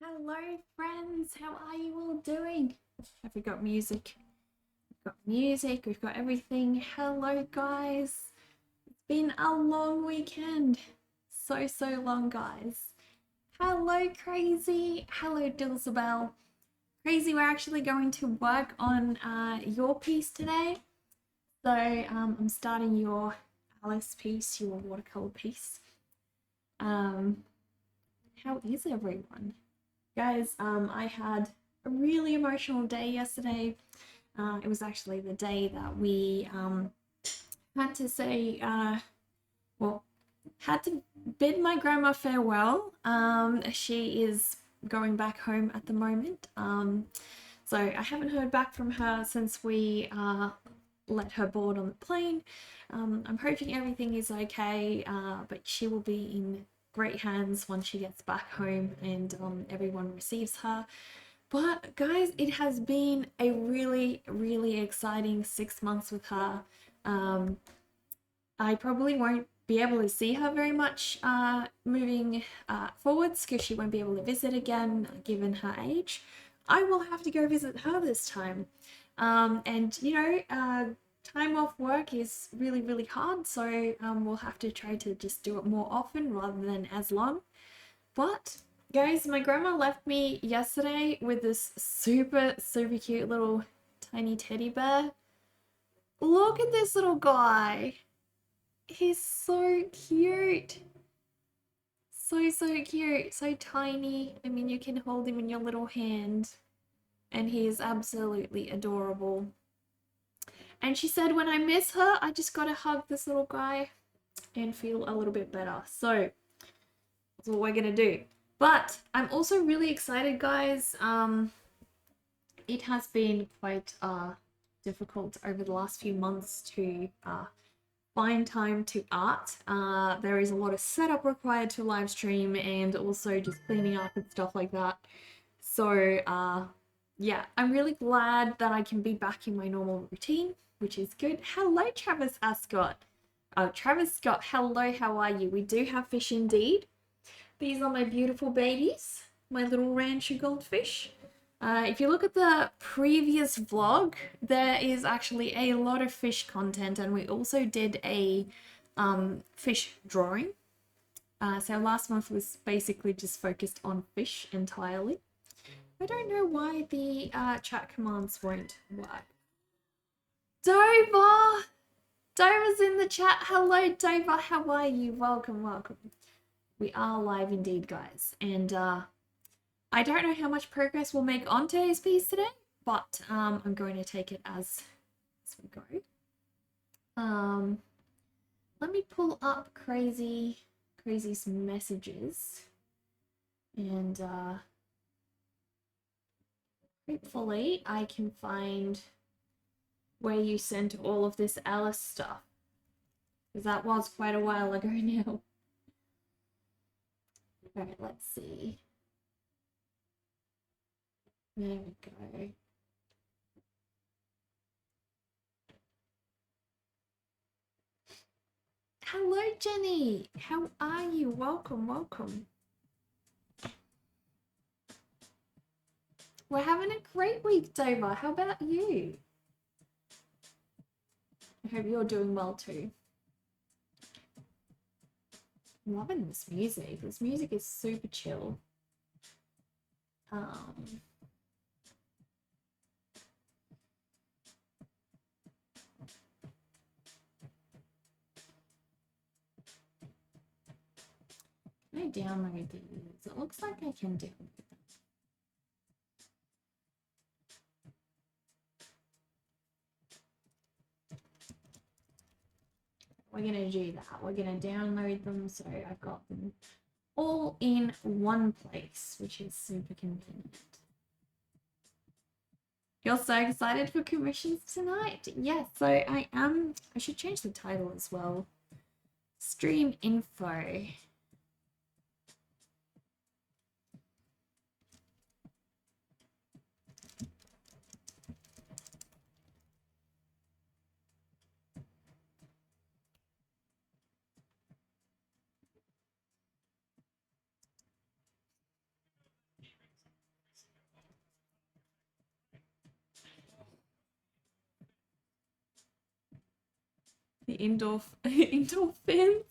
Hello, friends. How are you all doing? Have we got music? We've got music. We've got everything. Hello, guys. It's been a long weekend. So long, guys. Hello, Crazy. Hello, Dilsabel. Crazy, we're actually going to work on your piece today. So I'm starting your Alice piece, your watercolor piece. How is everyone? Guys, I had a really emotional day yesterday. It was actually the day that we had to say, had to bid my grandma farewell. She is going back home at the moment. So I haven't heard back from her since we let her board on the plane. I'm hoping everything is okay, but she will be in great hands once she gets back home and everyone receives her. But guys, it has been a really exciting 6 months with her. I probably won't be able to see her very much moving forwards because she won't be able to visit again given her age. I will have to go visit her this time. And you know, time off work is really hard, so we'll have to try to just do it more often rather than as long. But guys, my grandma left me yesterday with this super cute little tiny teddy bear. Look at this little guy. He's so cute. So cute. So tiny. I mean, you can hold him in your little hand. And he is absolutely adorable. And she said, when I miss her, I just gotta hug this little guy and feel a little bit better. So that's what we're gonna do. But I'm also really excited, guys. It has been quite difficult over the last few months to find time to art. There is a lot of setup required to live stream and also just cleaning up and stuff like that. So yeah, I'm really glad that I can be back in my normal routine, which is good. Hello, Travis Ascot. Travis Scott, hello, how are you? We do have fish indeed. These are my beautiful babies, my little rancher goldfish. If you look at the previous vlog, there is actually a lot of fish content, and we also did a fish drawing. So last month was basically just focused on fish entirely. I don't know why the chat commands won't work. Dover! Dover's in the chat. Hello, Dover. How are you? Welcome. We are live indeed, guys. And I don't know how much progress we'll make on today's piece today, but I'm going to take it as we go. Let me pull up Crazy's messages, and hopefully I can find where you sent all of this Alice stuff, because that was quite a while ago now. Alright, let's see. There we go. Hello, Jenny. How are you? Welcome. We're having a great week, Dover. How about you? I hope you're doing well too. I'm loving this music. This music is super chill. Can I download these? It looks like I can download them. We're gonna do that. We're gonna download them so I've got them all in one place, which is super convenient. You're so excited for commissions tonight? Yes, so I am. I should change the title as well. Stream info. indoor endorphins.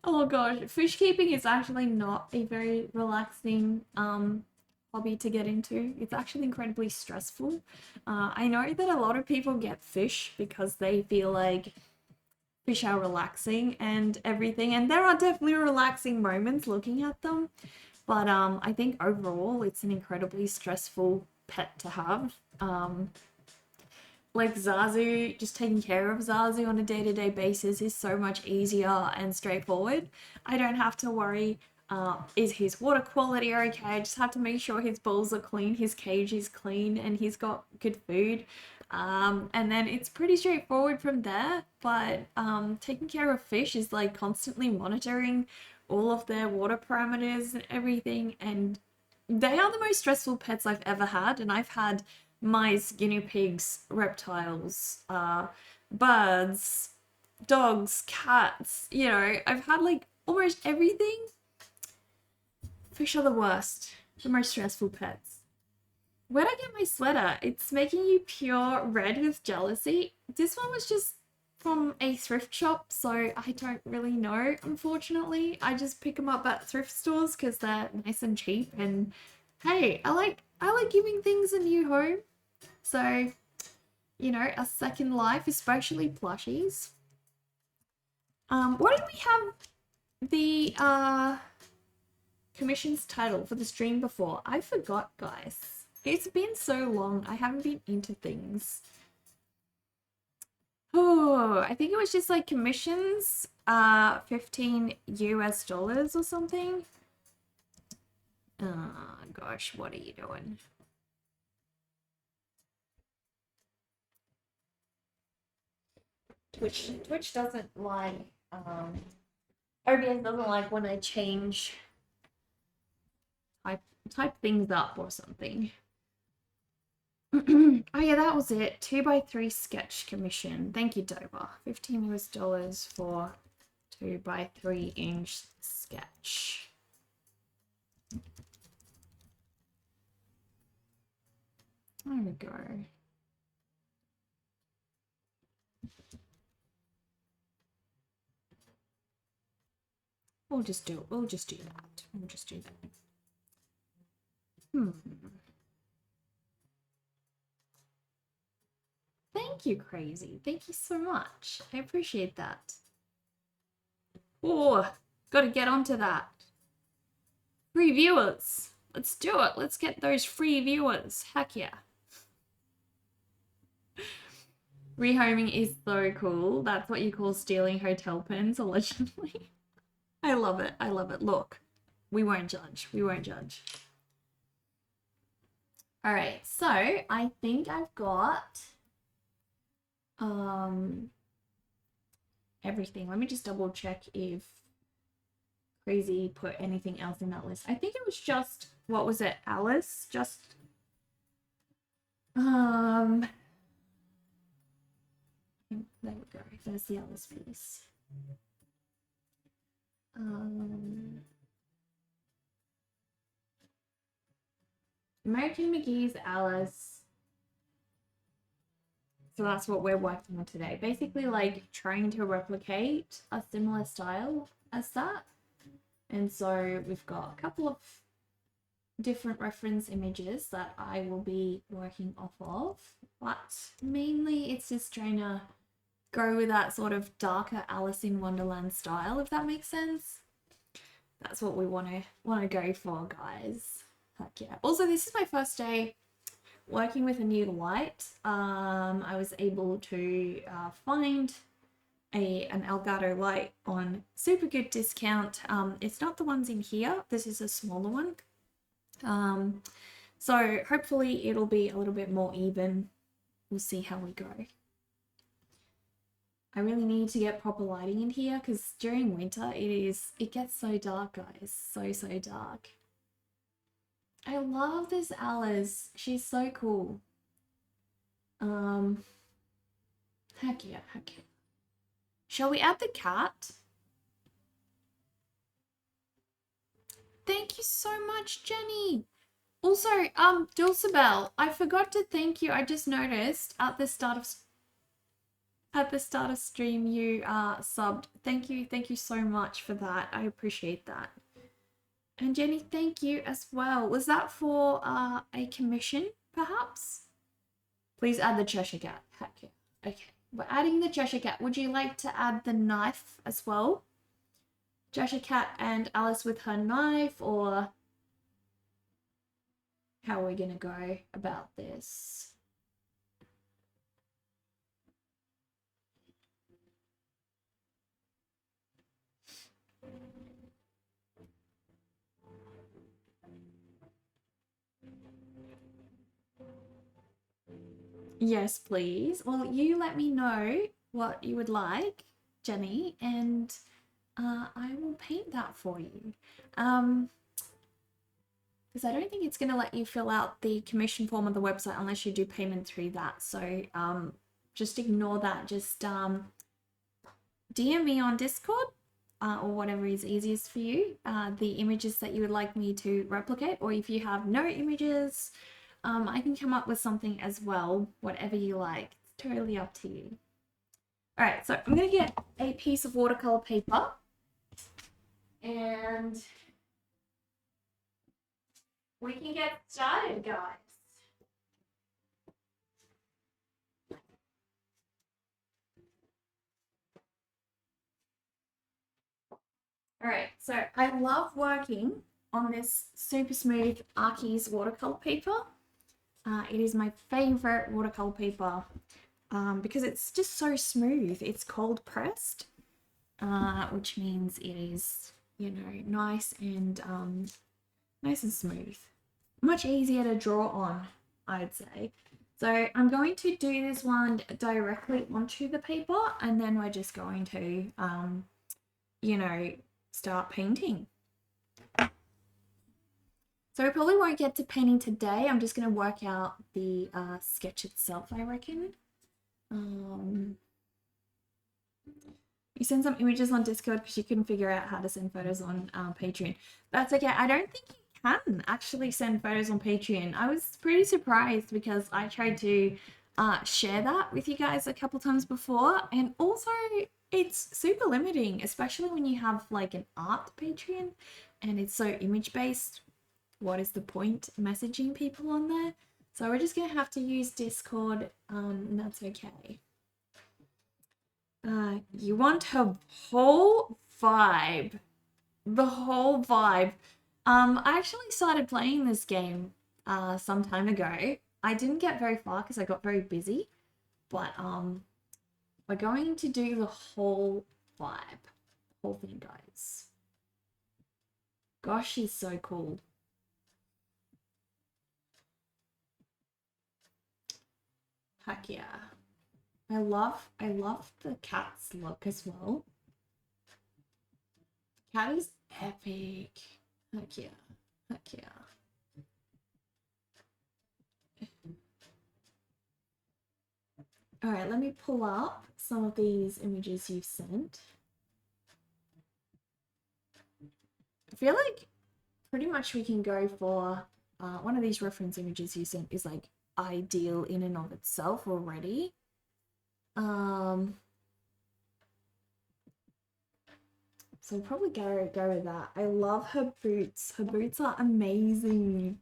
Oh gosh, fish keeping is actually not a very relaxing hobby to get into. It's actually incredibly stressful. I know that a lot of people get fish because they feel like fish are relaxing and everything, and there are definitely relaxing moments looking at them. But I think overall it's an incredibly stressful pet to have. Like Zazu, just taking care of Zazu on a day-to-day basis is so much easier and straightforward. I don't have to worry, is his water quality okay? I just have to make sure his bowls are clean, his cage is clean, and he's got good food. And then it's pretty straightforward from there, but taking care of fish is like constantly monitoring all of their water parameters and everything, and they are the most stressful pets I've ever had, and I've had mice, guinea pigs, reptiles, birds, dogs, cats, you know, I've had like almost everything. Fish are the worst, the most stressful pets. Where'd I get my sweater? It's making you pure red with jealousy. This one was just from a thrift shop, so I don't really know, unfortunately. I just pick them up at thrift stores because they're nice and cheap, and hey, I like giving things a new home. So, you know, a second life, especially plushies. What did we have the commissions title for the stream before? I forgot, guys. It's been so long. I haven't been into things. Oh, I think it was just like commissions, $15 US or something. Oh gosh, what are you doing? Twitch doesn't like OBS doesn't like when I change type things up or something. Oh yeah, that was it. 2x3 sketch commission. Thank you, Dover. $15 US for 2x3 inch sketch. There we go. We'll just do that. We'll just do that. Thank you, Crazy. Thank you so much. I appreciate that. Oh, gotta get onto that. Free viewers. Let's do it. Let's get those free viewers. Heck yeah. Rehoming is so cool. That's what you call stealing hotel pens, allegedly. I love it. I love it. Look, we won't judge. We won't judge. All right, so I think I've got everything. Let me just double check if Crazy put anything else in that list. I think it was just, what was it, Alice? Just there we go. There's the Alice piece. American McGee's Alice. So that's what we're working on today. Basically like trying to replicate a similar style as that. And so we've got a couple of different reference images that I will be working off of, but mainly it's just trying to go with that sort of darker Alice in Wonderland style, if that makes sense. That's what we want to go for, guys. Heck yeah. Also, this is my first day working with a new light. I was able to find an Elgato light on super good discount. It's not the ones in here. This is a smaller one. So hopefully it'll be a little bit more even. We'll see how we go. I really need to get proper lighting in here because during winter it gets so dark, guys. So dark. I love this Alice. She's so cool. Heck yeah, heck yeah. Shall we add the cat? Thank you so much, Jenny. Also, Dulcibel, I forgot to thank you. I just noticed at the start of... at the start of stream you subbed. Thank you so much for that. I appreciate that. And Jenny, thank you as well. Was that for a commission, perhaps? Please add the Cheshire Cat. Heck yeah. Okay, we're adding the Cheshire Cat. Would you like to add the knife as well? Cheshire Cat and Alice with her knife, or how are we gonna go about this? Yes, please. Well, you let me know what you would like, Jenny, and I will paint that for you. Because I don't think it's going to let you fill out the commission form on the website unless you do payment through that. So just ignore that. Just DM me on Discord or whatever is easiest for you, the images that you would like me to replicate, or if you have no images, I can come up with something as well, whatever you like. It's totally up to you. All right, so I'm going to get a piece of watercolor paper and we can get started, guys. All right, so I love working on this super smooth Archies watercolor paper. It is my favorite watercolor paper because it's just so smooth. It's cold pressed, which means it is, you know, nice and smooth. Much easier to draw on, I'd say. So I'm going to do this one directly onto the paper, and then we're just going to, you know, start painting. So we probably won't get to painting today. I'm just going to work out the sketch itself, I reckon. You send some images on Discord because you couldn't figure out how to send photos on Patreon. That's okay. I don't think you can actually send photos on Patreon. I was pretty surprised because I tried to share that with you guys a couple times before, and also it's super limiting, especially when you have like an art Patreon and it's so image based. What is the point messaging people on there? So we're just gonna have to use Discord, and that's okay. You want her whole vibe. The whole vibe. I actually started playing this game some time ago. I didn't get very far because I got very busy, but we're going to do the whole vibe. Whole thing, guys. Gosh, she's so cool. Heck yeah. I love the cat's look as well. Cat is epic. Heck yeah. Heck yeah. All right, let me pull up some of these images you've sent. I feel like pretty much we can go for one of these reference images you sent is like ideal in and of itself already. So we'll probably go with that. I love her boots. Her boots are amazing.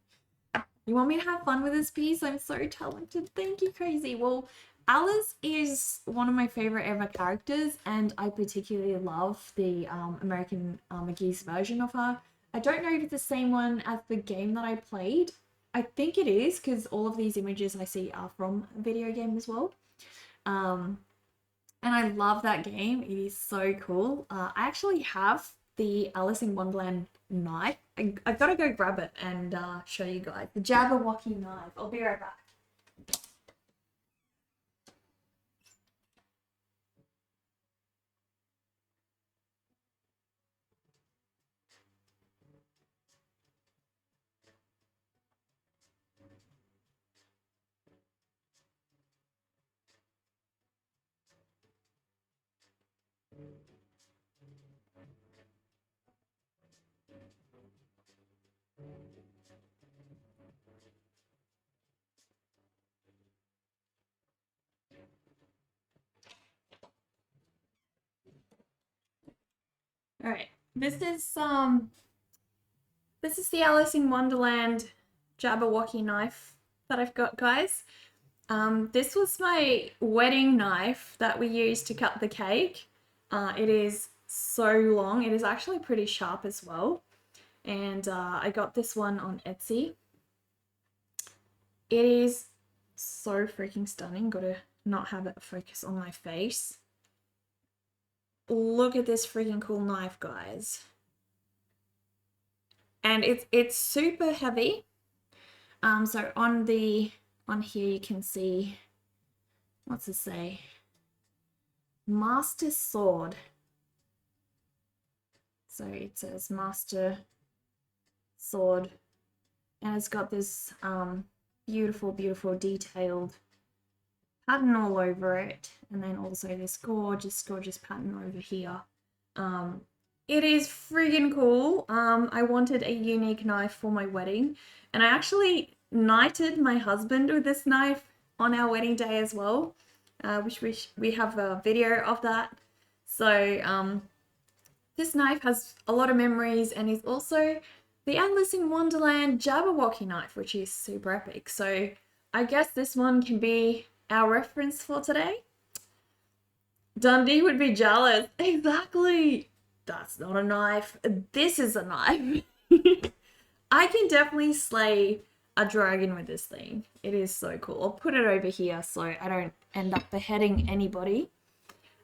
You want me to have fun with this piece? I'm so talented. Thank you, Crazy. Well, Alice is one of my favorite ever characters, and I particularly love the American McGee's version of her. I don't know if it's the same one as the game that I played. I think it is, because all of these images I see are from a video game as well. And I love that game. It is so cool. I actually have the Alice in Wonderland knife. I've got to go grab it and show you guys. The Jabberwocky knife. I'll be right back. All right. This is the Alice in Wonderland Jabberwocky knife that I've got, guys. This was my wedding knife that we used to cut the cake. It is so long. It is actually pretty sharp as well. And I got this one on Etsy. It is so freaking stunning. Gotta not have it focus on my face. Look at this freaking cool knife, guys. And it's super heavy. So on here you can see, what's it say? Master Sword. So it says Master Sword, and it's got this beautiful, beautiful detailed pattern all over it, and then also this gorgeous, gorgeous pattern over here. It is friggin' cool. I wanted a unique knife for my wedding, and I actually knighted my husband with this knife on our wedding day as well, which we have a video of that. So this knife has a lot of memories and is also the Alice in Wonderland Jabberwocky knife, which is super epic. So I guess this one can be our reference for today. Dundee would be jealous. Exactly. That's not a knife. This is a knife. I can definitely slay a dragon with this thing. It is so cool. I'll put it over here so I don't end up beheading anybody.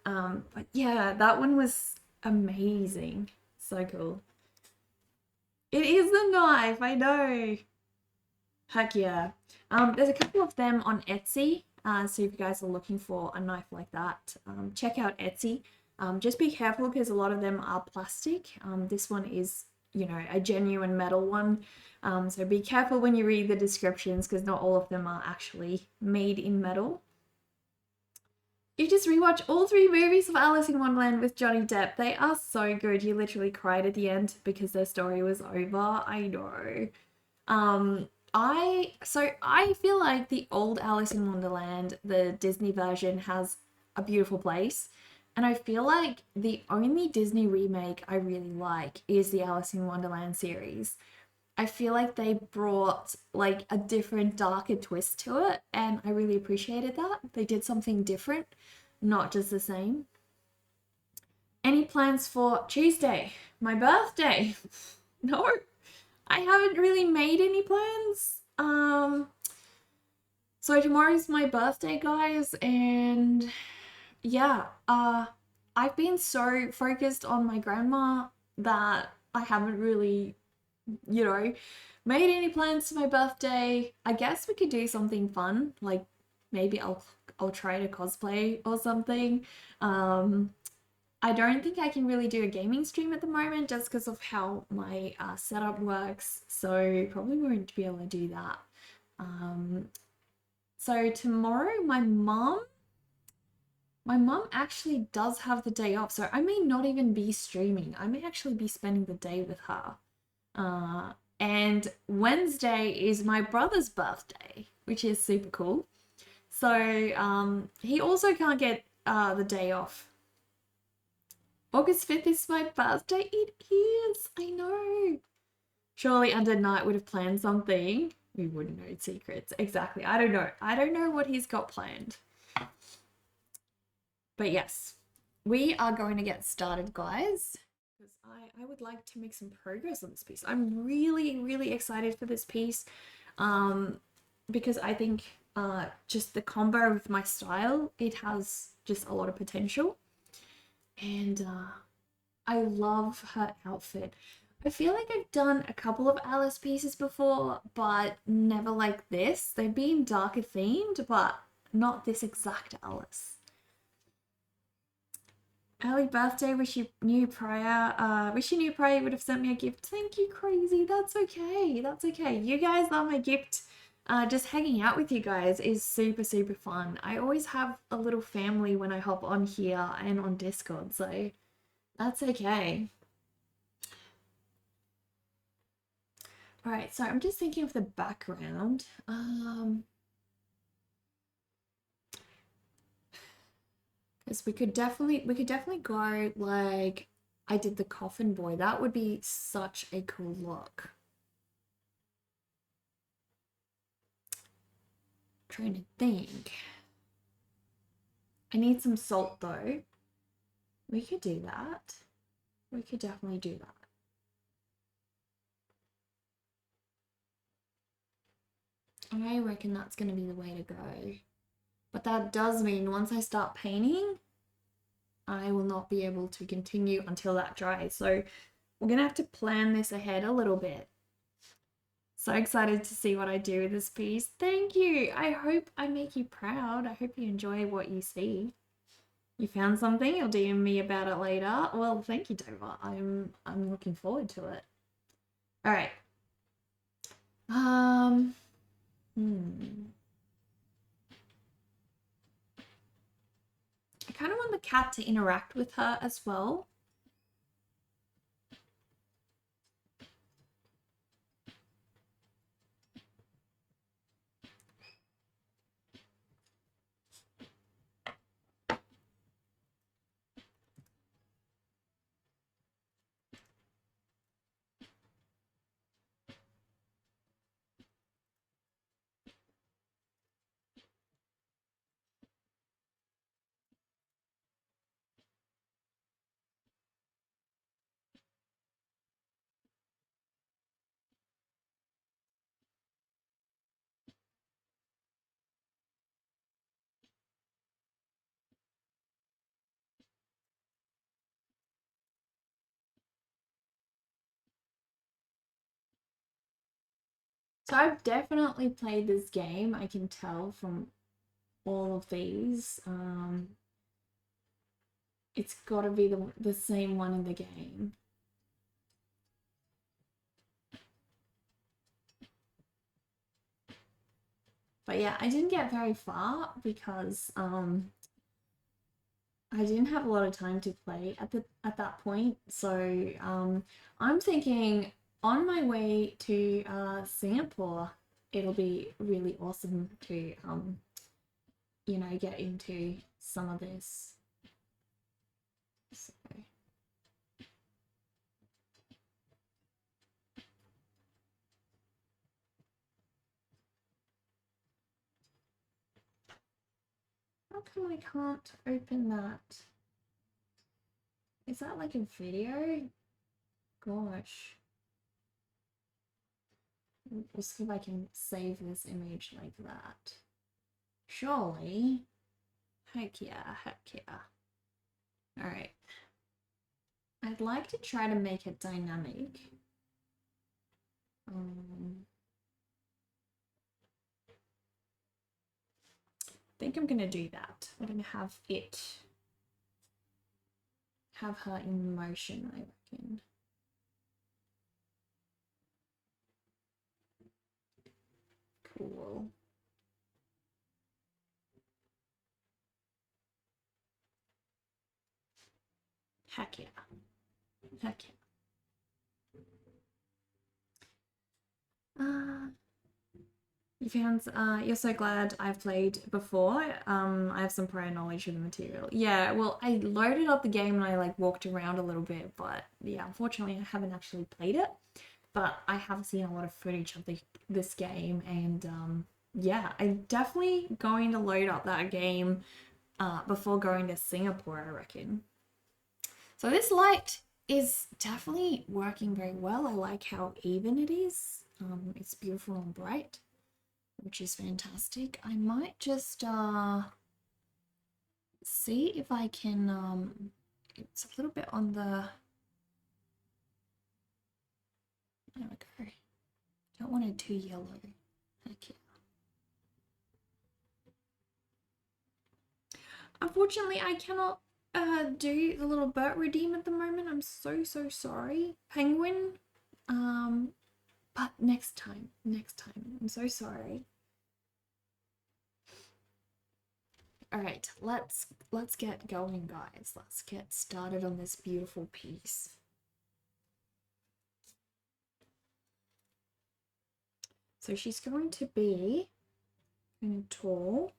But yeah, that one was amazing. So cool. It is a knife, I know. Heck yeah. There's a couple of them on Etsy. So if you guys are looking for a knife like that, check out Etsy. Just be careful because a lot of them are plastic. This one is, you know, a genuine metal one. So be careful when you read the descriptions because not all of them are actually made in metal. You just rewatch all 3 movies of Alice in Wonderland with Johnny Depp. They are so good. You literally cried at the end because their story was over. I know. I feel like the old Alice in Wonderland, the Disney version, has a beautiful place. And I feel like the only Disney remake I really like is the Alice in Wonderland series. I feel like they brought like a different, darker twist to it, and I really appreciated that. They did something different, not just the same. Any plans for Tuesday, my birthday? No, I haven't really made any plans. So tomorrow's my birthday, guys, and yeah, I've been so focused on my grandma that I haven't really, you know, made any plans for my birthday. I guess we could do something fun, like maybe I'll try to cosplay or something. I don't think I can really do a gaming stream at the moment just because of how my setup works, so probably won't be able to do that. So tomorrow my mum actually does have the day off, so I may not even be streaming. I may actually be spending the day with her. And Wednesday is my brother's birthday, which is super cool. So he also can't get the day off. August 5th is my birthday. It is. I know. Surely Under Night would have planned something. We wouldn't know secrets. Exactly. I don't know. I don't know what he's got planned. But yes, we are going to get started, guys. Because I would like to make some progress on this piece. I'm really, really excited for this piece. Because I think just the combo with my style, it has just a lot of potential. And I love her outfit. I feel like I've done a couple of Alice pieces before, but never like this. They've been darker themed, but not this exact Alice. Early birthday, wish you knew prior. Wish you knew prior you would have sent me a gift. Thank you, Crazy. That's okay. That's okay. You guys are my gift. Just hanging out with you guys is super, super fun. I always have a little family when I hop on here and on Discord, so that's okay. All right, so I'm just thinking of the background. Because we could definitely go like I did the coffin boy. That would be such a cool look. Trying to think. I need some salt though. We could do that. We could definitely do that. I reckon that's going to be the way to go. But that does mean once I start painting, I will not be able to continue until that dries. So we're going to have to plan this ahead a little bit. So excited to see what I do with this piece. Thank you. I hope I make you proud. I hope you enjoy what you see. You found something? You'll DM me about it later. Well, thank you, Dover. I'm looking forward to it. All right. I kind of want the cat to interact with her as well. So I've definitely played this game. I can tell from all of these. It's got to be the same one in the game. But yeah, I didn't get very far because I didn't have a lot of time to play at that point. So I'm thinking on my way to Singapore, it'll be really awesome to you know, get into some of this. So. How come I can't open that? Is that like a video? Gosh. We'll see if I can save this image like that. Surely. Heck yeah, heck yeah. Alright. I'd like to try to make it dynamic. I think I'm gonna do that. I'm gonna have her in motion, I reckon. Cool. Heck yeah. Heck yeah. You fans, you're so glad I've played before. I have some prior knowledge of the material. Yeah, well, I loaded up the game and I like walked around a little bit, but yeah, unfortunately I haven't actually played it. But I have seen a lot of footage of this game, and yeah, I'm definitely going to load up that game before going to Singapore, I reckon. So this light is definitely working very well. I like how even it is. It's beautiful and bright, which is fantastic. I might just see if I can, it's a little bit on the, there we go. Don't want it too yellow. Okay. Unfortunately, I cannot do the little Burt redeem at the moment. I'm so sorry, Penguin. But next time. I'm so sorry. All right, let's get going, guys. Let's get started on this beautiful piece. So she's going to be kind of tall.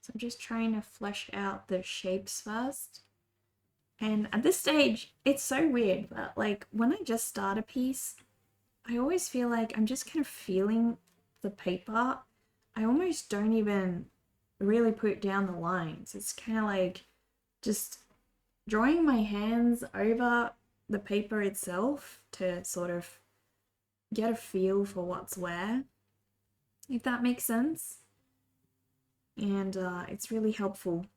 So I'm just trying to flesh out the shapes first. And at this stage, it's so weird, but like when I just start a piece, I always feel like I'm just kind of feeling the paper. I almost don't even really put down the lines. It's kind of like just drawing my hands over the paper itself to sort of get a feel for what's where, if that makes sense. And it's really helpful.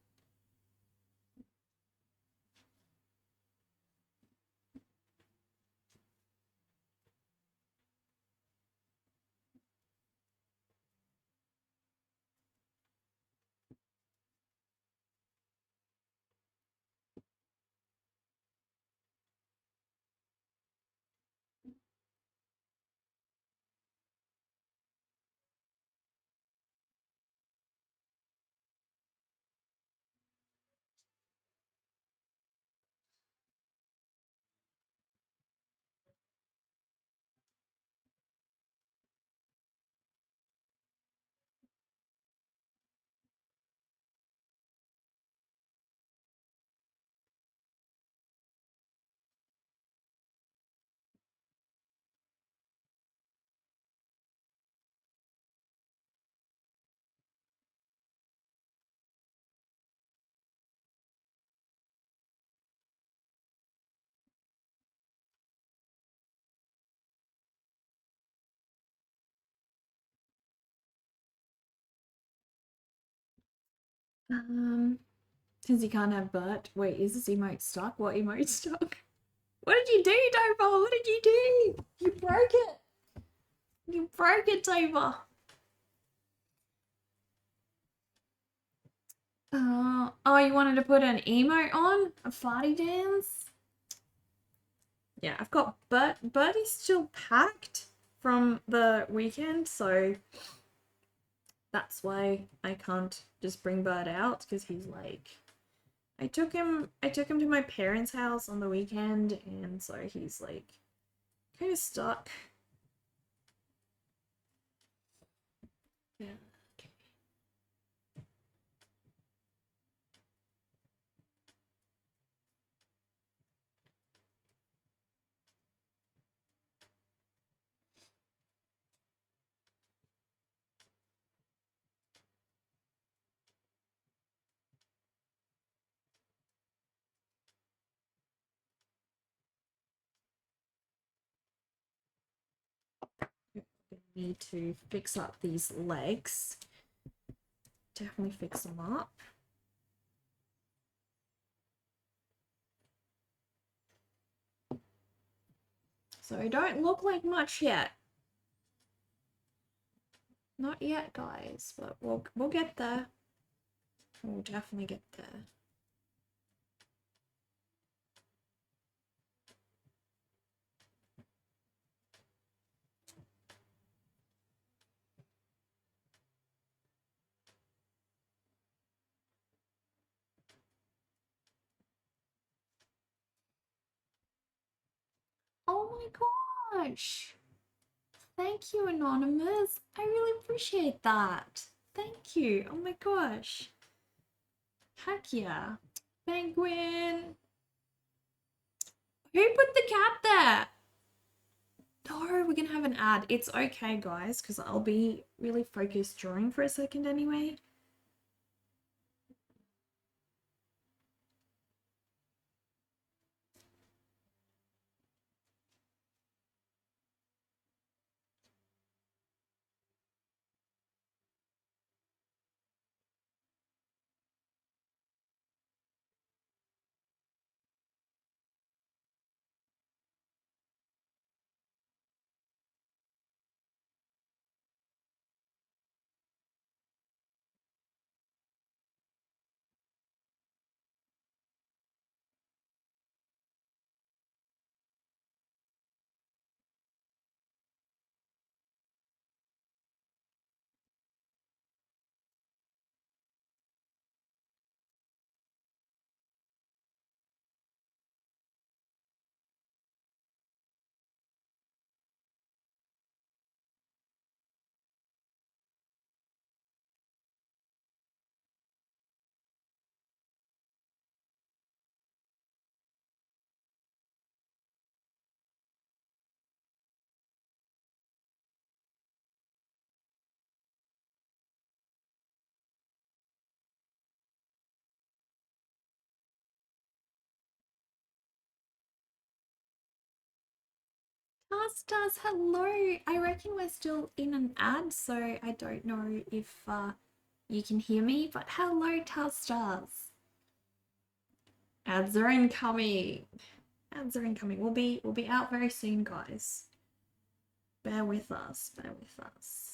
Um, since you can't have but, wait, is this emote stuck? What emote stuck? What did you do, Dover? What did you do? You broke it. You broke it, Dover. Oh, you wanted to put an emote on? A farty dance? Yeah, I've got Bert is still packed from the weekend, so that's why I can't just bring Bert out because he's like I took him to my parents' house on the weekend, and so he's like kind of stuck. Yeah. Need to fix up these legs. Definitely fix them up. So I don't look like much yet. Not yet, guys, but we'll get there. We'll definitely get there. Oh my gosh! Thank you, Anonymous. I really appreciate that. Thank you. Oh my gosh. Heck yeah. Penguin. Who put the cat there? No, we're gonna have an ad. It's okay, guys, because I'll be really focused drawing for a second anyway. Stars, hello. I reckon we're still in an ad, so I don't know if you can hear me, but hello, Stars. Ads are incoming. Ads are incoming. We'll be out very soon, guys. Bear with us. Bear with us.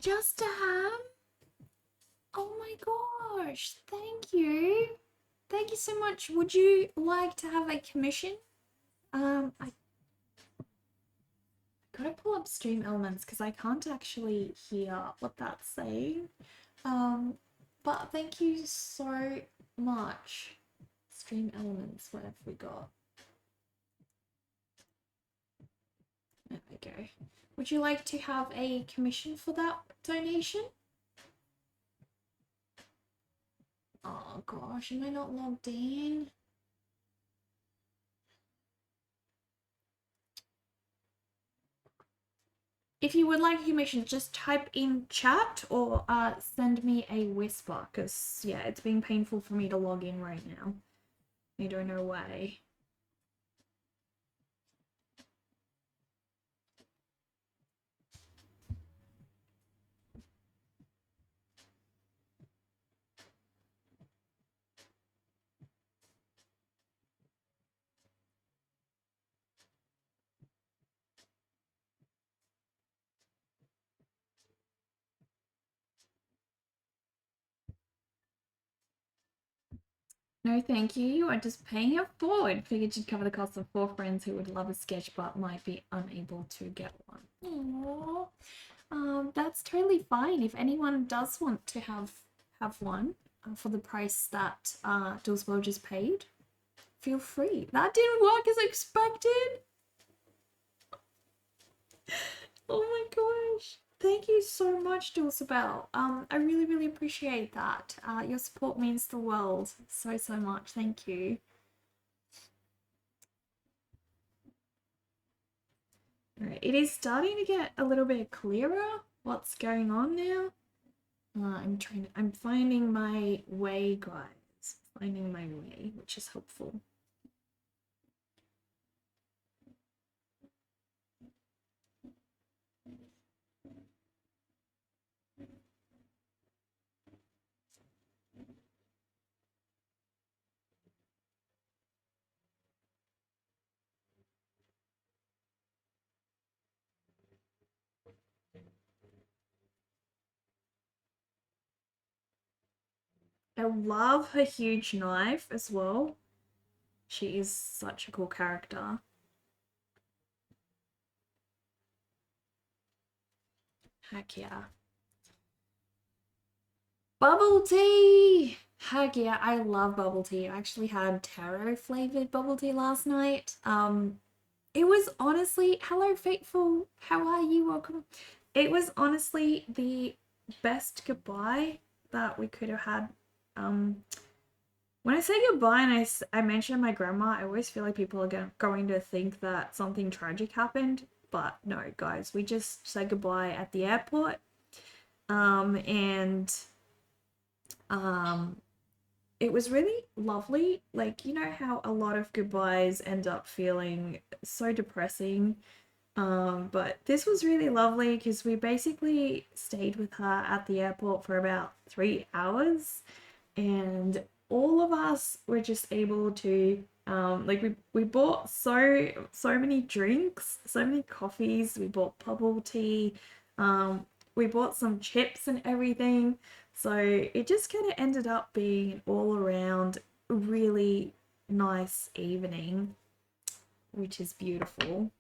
Just a ham? Oh my gosh, thank you. Thank you so much. Would you like to have a commission? I gotta pull up Stream Elements because I can't actually hear what that's saying. But thank you so much. Stream Elements, what have we got? There we go. Would you like to have a commission for that donation? Oh gosh, am I not logged in? If you would like a commission, just type in chat or send me a whisper, because yeah, it's being painful for me to log in right now. I don't know why. No, thank you. You are just paying it forward. Figured you'd cover the cost of 4 friends who would love a sketch but might be unable to get one. Aww. That's totally fine. If anyone does want to have one for the price that Dillswell just paid, feel free. That didn't work as expected. Oh my gosh. Thank you so much, Dulcibel. I really, really appreciate that. Your support means the world so, so much. Thank you. Alright, it is starting to get a little bit clearer what's going on now. I'm finding my way, guys. Finding my way, which is helpful. I love her huge knife as well. She is such a cool character. Heck yeah. Bubble tea! Heck yeah, I love bubble tea. I actually had taro flavored bubble tea last night. It was honestly, hello Fateful, how are you? Welcome. It was honestly the best goodbye that we could have had. When I say goodbye and I mention my grandma, I always feel like people are going to think that something tragic happened. But no, guys, we just said goodbye at the airport. And it was really lovely. Like, you know how a lot of goodbyes end up feeling so depressing. But this was really lovely because we basically stayed with her at the airport for about 3 hours, and all of us were just able to like we bought so many drinks, so many coffees, we bought bubble tea, we bought some chips and everything. So it just kind of ended up being an all around really nice evening, which is beautiful.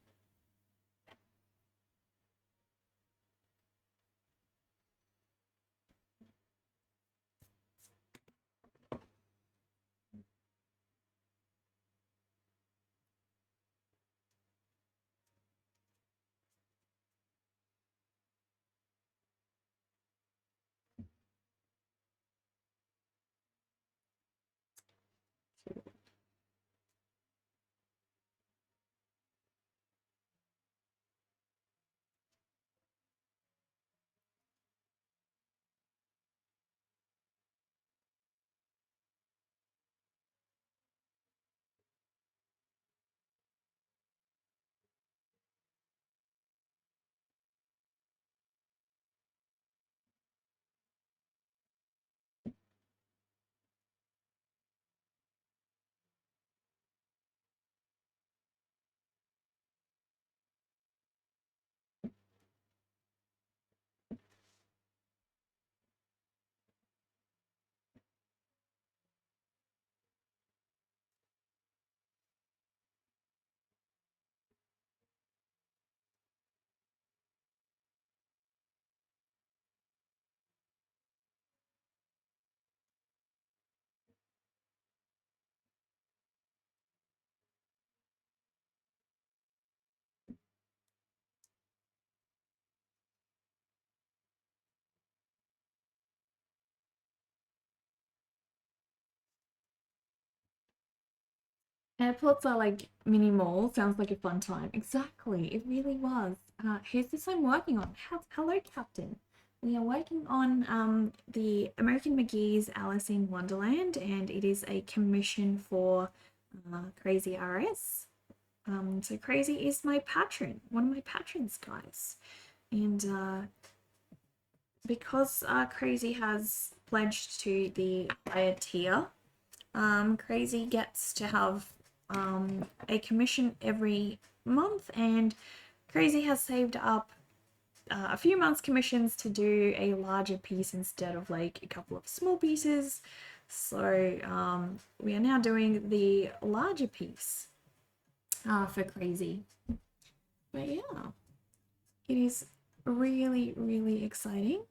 Airports are like mini malls. Sounds like a fun time. Exactly, it really was. Who's this I'm working on? Hello, Captain. We are working on the American McGee's Alice in Wonderland, and it is a commission for CrazyRs. So Crazy is my patron, one of my patrons, guys, and because Crazy has pledged to the higher tier, Crazy gets to have a commission every month, and Crazy has saved up a few months' commissions to do a larger piece instead of like a couple of small pieces. So we are now doing the larger piece for Crazy. But yeah, it is really, really exciting.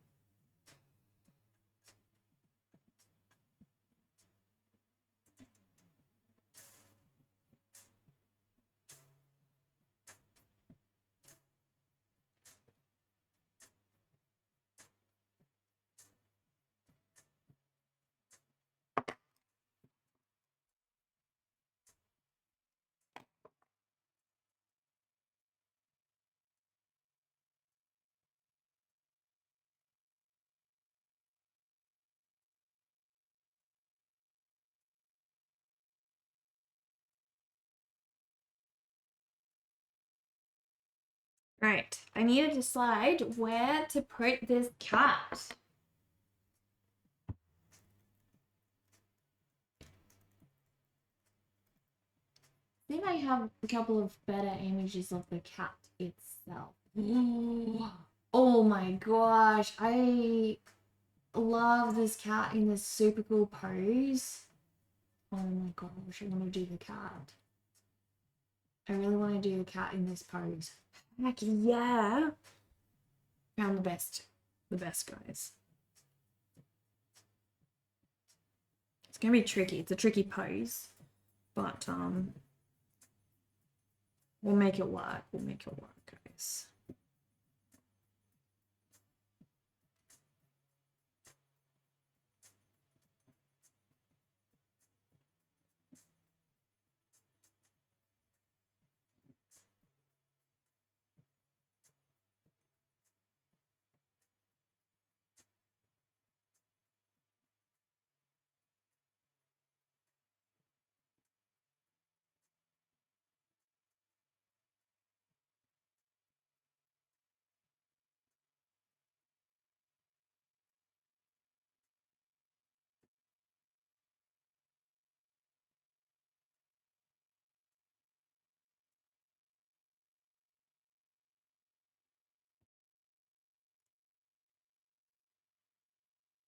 Right, I need to decide where to put this cat. I think I have a couple of better images of the cat itself. Oh my gosh, I love this cat in this super cool pose. Oh my gosh, I want to do the cat. I really want to do the cat in this pose. Heck yeah! Found the best guys. It's gonna be tricky. It's a tricky pose, but we'll make it work. We'll make it work, guys.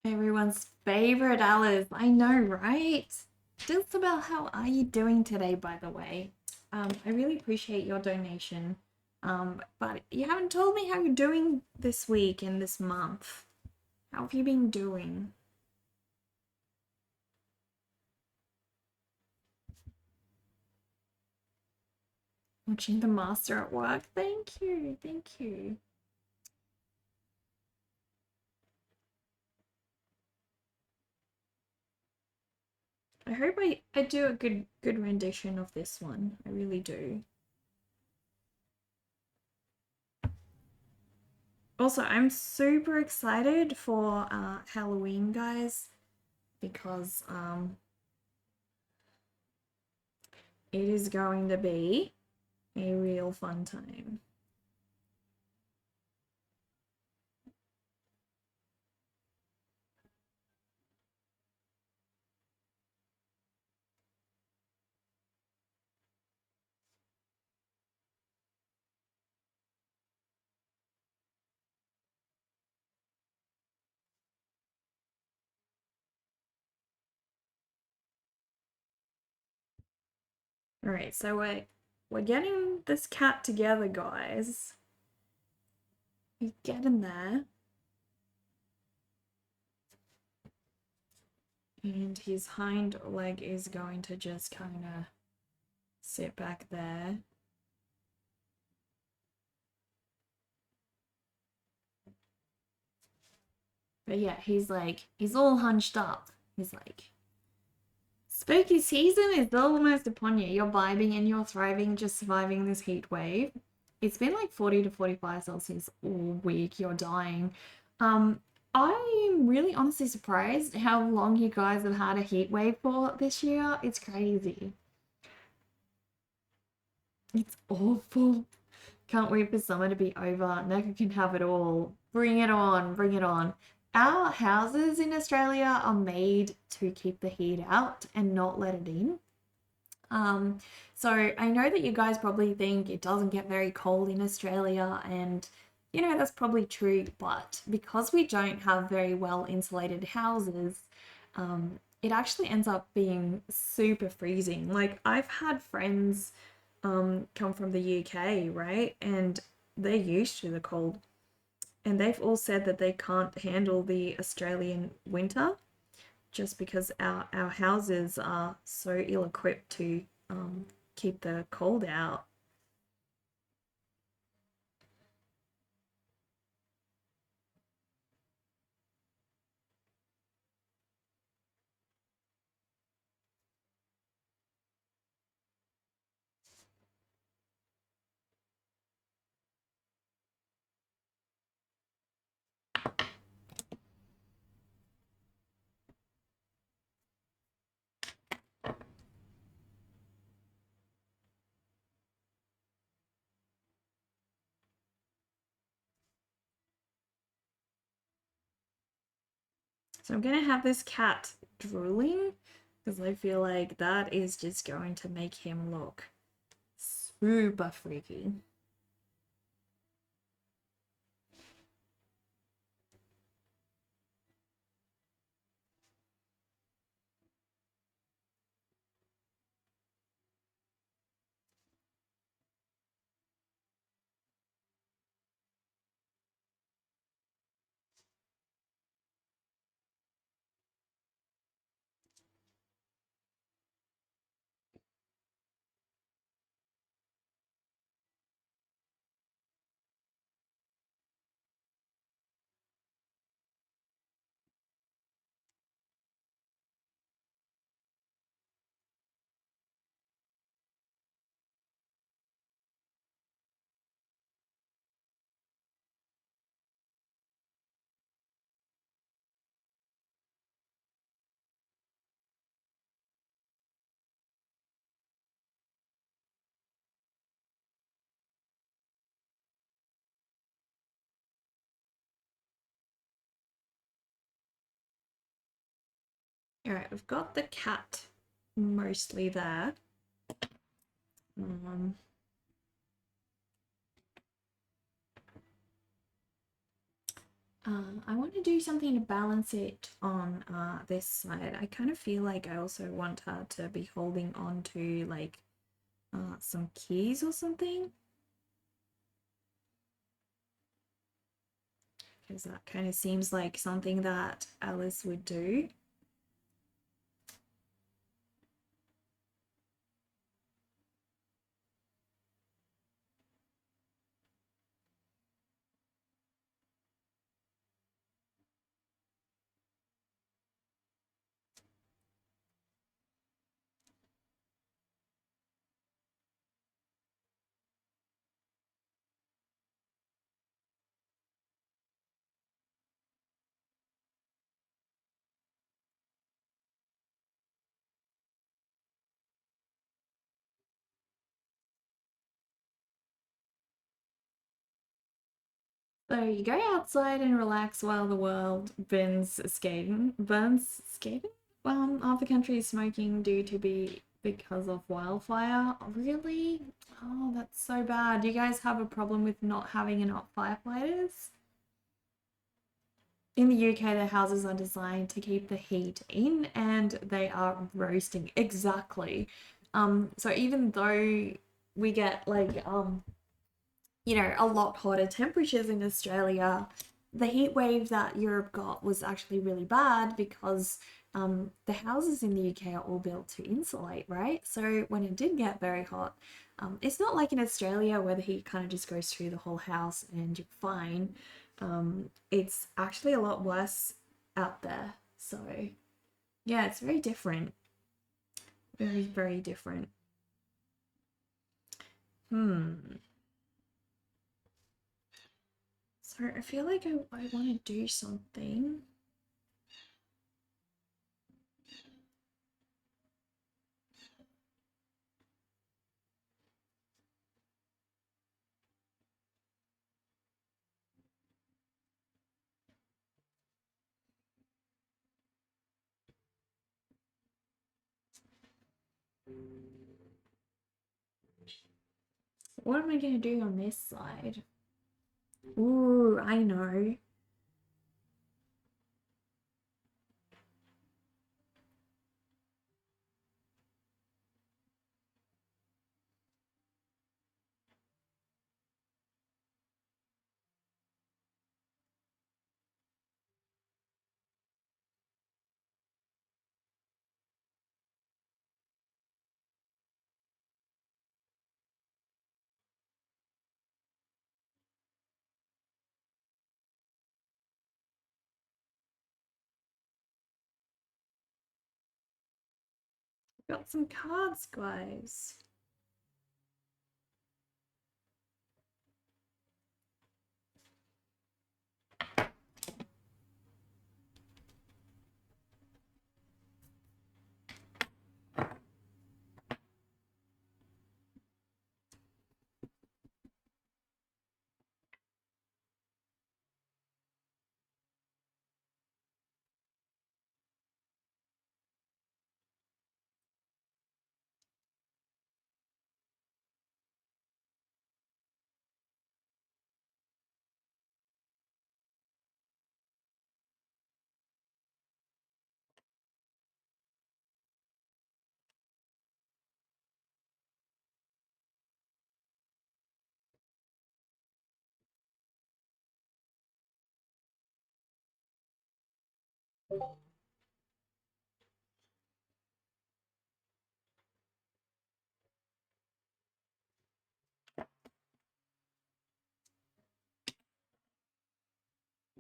Everyone's favorite Alice. I know, right? Disabel, how are you doing today, by the way? I really appreciate your donation. But you haven't told me how you're doing this week and this month. How have you been doing? Watching the master at work. Thank you. Thank you. I hope I do a good rendition of this one. I really do. Also, I'm super excited for Halloween, guys, because it is going to be a real fun time. All right, so we're getting this cat together, guys. He's getting there. And his hind leg is going to just kind of sit back there. But yeah, he's all hunched up. He's like Spooky season is almost upon you. You're vibing and you're thriving, just surviving this heat wave. It's been like 40 to 45 Celsius all week. You're dying. Um, I'm really honestly surprised how long you guys have had a heat wave for this year. It's crazy. It's awful. Can't wait for summer to be over. Neka can have it all. Bring it on, bring it on. Our houses in Australia are made to keep the heat out and not let it in. Um, so I know that you guys probably think it doesn't get very cold in Australia, and that's probably true, but because we don't have very well insulated houses, it actually ends up being super freezing. Like I've had friends come from the UK, right? And they're used to the cold. And they've all said that they can't handle the Australian winter just because our houses are so ill equipped to keep the cold out. So I'm gonna have this cat drooling because I feel like that is just going to make him look super freaky. All right, we've got the cat mostly there. Um, I want to do something to balance it on this side. I kind of feel like I also want her to be holding on to like some keys or something, because that kind of seems like something that Alice would do. So you go outside and relax while the world burns skating. Half the country is smoking due to be because of wildfire. Really? Oh, that's so bad. Do you guys have a problem with not having enough firefighters? In the UK, their houses are designed to keep the heat in and they are roasting. Exactly. So even though we get like a lot hotter temperatures in Australia, the heat wave that Europe got was actually really bad because the houses in the UK are all built to insulate, right? So when it did get very hot, it's not like in Australia where the heat kind of just goes through the whole house and you're fine. It's actually a lot worse out there. So yeah, it's very different. Very, very different. So I feel like I want to do something. What am I going to do on this side? Ooh, I know. Got some cards, guys.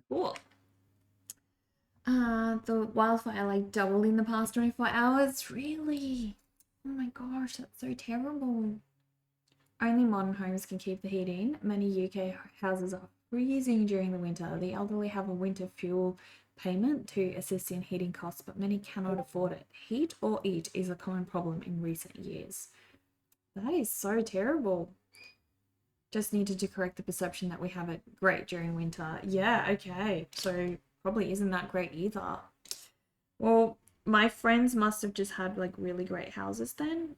Cool. The wildfire like doubled in the past 24 hours. Really? Oh my gosh, that's so terrible. Only modern homes can keep the heat in. Many UK houses are freezing during the winter. The elderly have a winter fuel payment to assist in heating costs, but many cannot afford it. Heat or eat is a common problem in recent years. That is so terrible. Just needed to correct the perception that we have it great during winter. Yeah, okay. So probably isn't that great either. Well, my friends must have just had like really great houses then.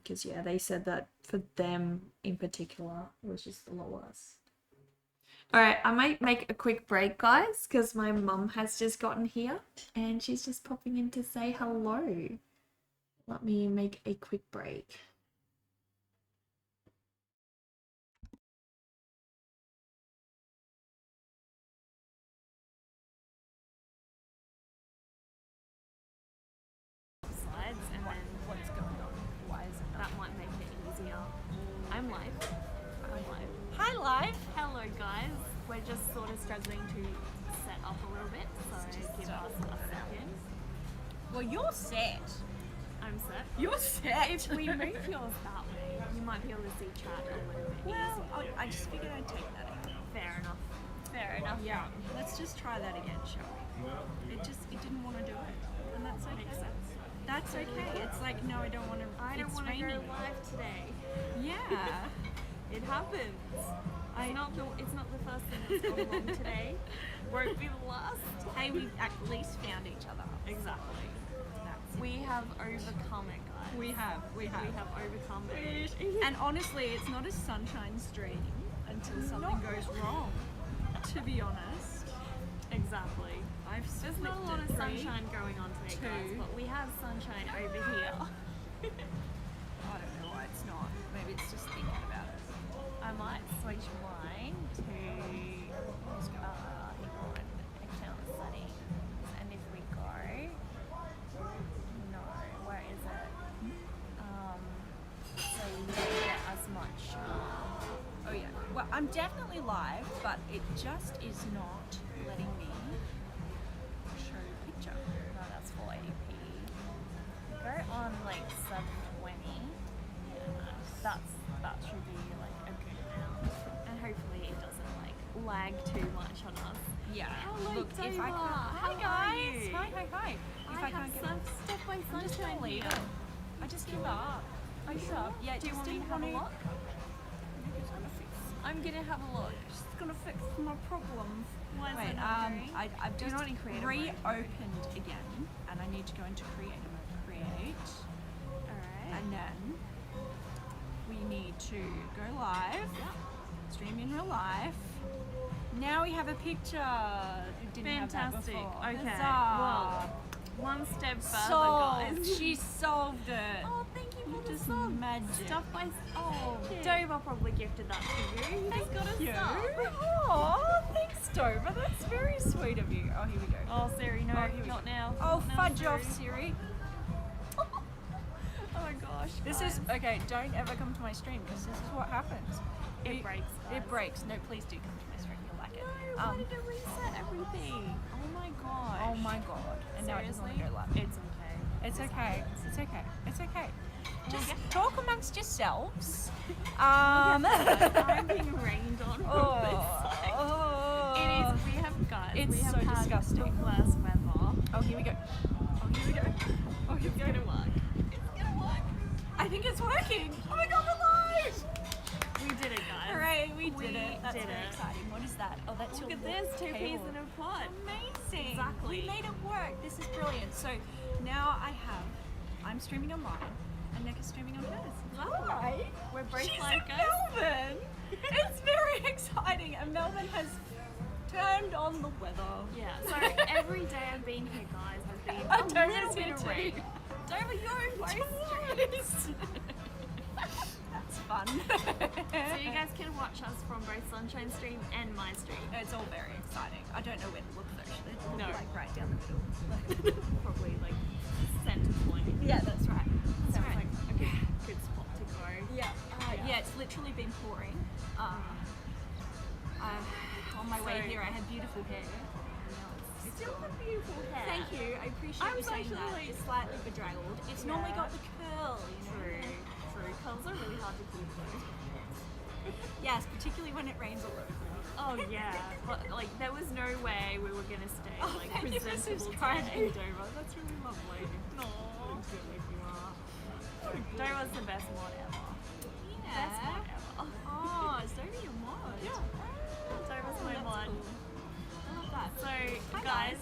Because yeah, they said that for them in particular, it was just a lot worse. All right, I might make a quick break, guys, because my mum has just gotten here and she's just popping in to say hello. Let me make a quick break. Slides and then what's going on? Why is it that might make it easier? I'm live. Hi, live. Hello, guys. We're just sort of struggling to set up a little bit, so give us a second. Well, you're set. I'm set. You're set. If we move yours that way, you might be able to see chat a little bit Well, easier. I just figured I'd take that again. Fair enough. Fair enough. Yeah. Let's just try that again, shall we? It didn't want to do it, and that's okay. Makes sense. That's okay. It's like, no, I don't want to. I don't want to go live today. Yeah. It happens. It's not the first thing that's gone wrong today. Won't be the last. Hey, we at least found each other. Exactly. We have overcome it, guys. We have. We have overcome it. And honestly, it's not a sunshine stream until something goes wrong. To be honest. Exactly. There's not a lot of sunshine going on today, guys, but we have sunshine over here. I don't know why it's not. Maybe it's just thinking about it. I might switch mine to account settings, and if we go, no, where is it? So you don't get as much. Oh yeah. Well, I'm definitely live, but it just is not letting me show the picture. No, that's 480p. Go on like 7 if I can't, How hi are guys, you? hi. If I can't get it, Stuff by I'm just gonna leave it. I just give up. I give up. Yeah, Do you just want me to didn't have a wanna- look? Just gonna fix. I'm gonna have a look. Just gonna fix my problems. Why is Wait, it not doing? I've Do you just know any creative mode? reopened again, and I need to go into create mode. Create, Alright. and then we need to go live. Stream in real life. Now we have a picture. We didn't have that Fantastic. before. Okay. Huzzah. Well, one step further, Solved. guys. She solved it. Oh, thank you for the Just sub. magic. Stuff by. Oh, Thank you. Dover probably gifted that to you. He's got a You? sub. Oh, thanks, Dover. That's very sweet of you. Oh, here we go. Oh, Siri, no, Oh, here we not go. now. Oh, Not now, fudge Siri. off, Siri. Oh my gosh. This guys. is okay. Don't ever come to my stream because this is what happens. It breaks. Guys. It breaks. No, please do come to my stream. You'll like it. No, why did it reset everything? Oh my gosh. Oh my god. And now it doesn't want to go live. It's okay. It's okay. It's okay. It's okay. Just get talk amongst yourselves. I'm being rained on from this side. Oh. It is. We have guys. It's we have so had disgusting. The worst weather. Oh, here we go. Oh, here we go. Oh, here we go. It's gonna work. It's gonna work. I think it's working. Oh my god, we're live! We did it, guys. Hooray, we did it. That's did very it. exciting. What is that? Oh, that's Look your at this. Two peas cable. in a pod. Amazing. Exactly. We made it work. This is brilliant. So now I'm streaming on mine and Nick is streaming on hers. Hi. We're both She's like in us. Melbourne. It's very exciting and Melbourne has turned on the weather. Yeah. So every day I've been here, guys, has been I a don't little miss bit you of too. rain. Dover, you're in both streams. That's fun. So you guys can watch us from both Sunshine Stream and my stream. It's all very exciting. I don't know where to look though. Should it look No. like right down the middle? Probably like center point. Yeah, that's right. That's Sounds right. like a good spot to go. Yeah. Yeah. Yeah, it's literally been pouring. On my way So- here, I had beautiful hair. Still have beautiful hair. Thank you. I appreciate I you was saying actually that. like- It's slightly bedraggled. It's normally Yeah. got the curl, you know. True. Curls are really hard to keep though. Yes, particularly when it rains a lot. Oh yeah, but like there was no way we were gonna stay Oh, like thank you for presentable subscribing. today. Dover, that's really lovely. No, good if you are. Dover's the best mod ever. Best mod ever. Oh, it's only your mod. Yeah. Dover's my That's mod. cool. I love that. So Hi, guys,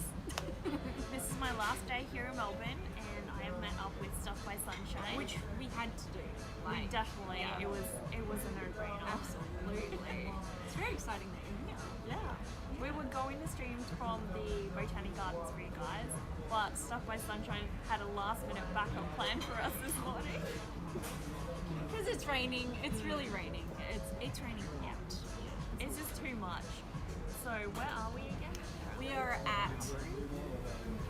this is my last day here in Melbourne, and I have met up with Stuff by Sunshine. Which we had to do. we Like, definitely yeah. it was a no-brainer. Absolutely. It's very exciting that you're here. Yeah. We were going to stream from the Botanic Gardens for you guys, but Stuff by Sunshine had a last-minute backup plan for us this morning. Because it's raining. It's really raining. It's raining out. It's just too much. So where are we again? We are at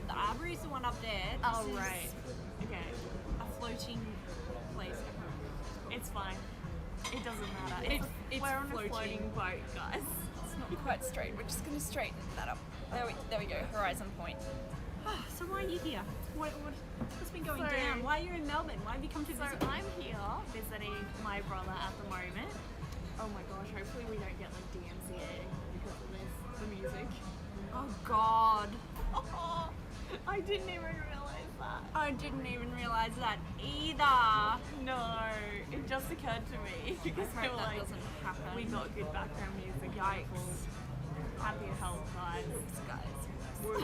the Arbory is the one up there. This Oh is right. Okay. a floating place. It's fine. It doesn't matter. It's we're on floating. a floating boat, guys. It's not quite straight. We're just going to straighten that up. There we go. Horizon point. So why are you here? What's been going So- down? Why are you in Melbourne? Why have you come to So visit? I'm here visiting my brother at the moment. Oh my gosh, hopefully we don't get like DMCA because of this, the music. Oh God. I didn't even realize that. I didn't even realize that either. No, it just occurred to me because I we hope were that like, doesn't happen. we got good background music. Yikes. Happy to help, guys. Guys.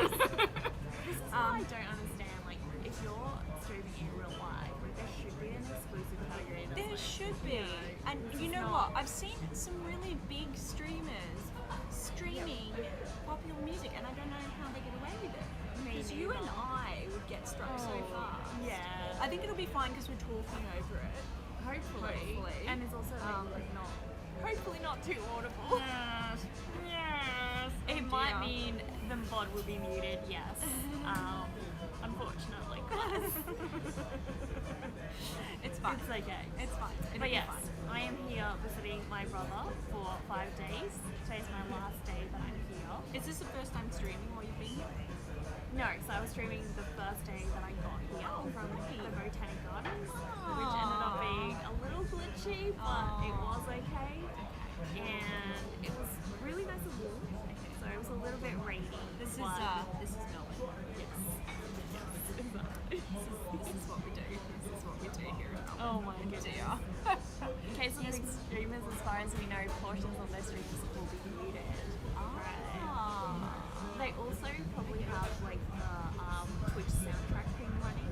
This is what I don't understand. Like, if you're streaming in real life, like, there should be an exclusive category. That's There like, should be. And this you is know not- what? I've seen some really big streamers streaming popular music, and I don't know how they get away with it. Me Because you and neither. I would get struck so Oh, fast. yeah. I think it'll be fine because we're talking over it. Hopefully. Hopefully. And it's also like not. Hopefully not too audible. Yes. Yes. Oh, It might dear. mean the VOD will be muted. Yes. Unfortunately. It's fine. It's okay. It's fine. It'll But be yes, fine. I am here visiting my brother for 5 days. Today's my last day that I'm here. Is this the first time streaming while you've been here? No, so I was streaming the first day that I got here from the Botanic Gardens, which ended up being a little glitchy, but it was okay. And it was really nice and warm. so it was a little bit rainy. This is but- Melbourne. Yes. Exactly. This is what we do. This is what we do here in Melbourne. Oh my goodness. Dear. In case of big streamers, as far as we know, portions of their streams will be muted. They also probably have like the Twitch soundtrack thing running,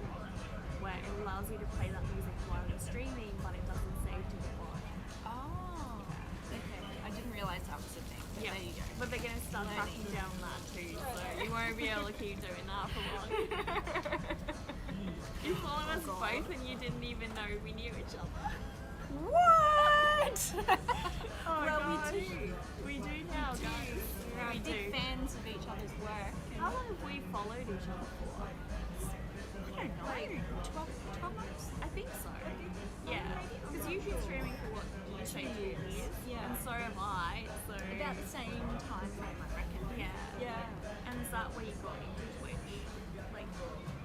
where it allows you to play that music while you're streaming, but it doesn't save to the watch. Oh. Okay. I didn't realise that was a thing. But Yeah, there you go. but they're gonna start cracking down on that too, so you won't be able to keep doing that for long. You followed us both and you didn't even know we knew each other. What? Oh well, gosh. we do. We do now, guys. We're We big do. fans of each other's work. How long have we followed each other for? I don't know. 12 months? I think so. Yeah, because you've been streaming for what? You say 2 years? Yeah. And so have I. So About the same time frame, I reckon. yeah. Yeah. And is that where you got into Twitch? Like,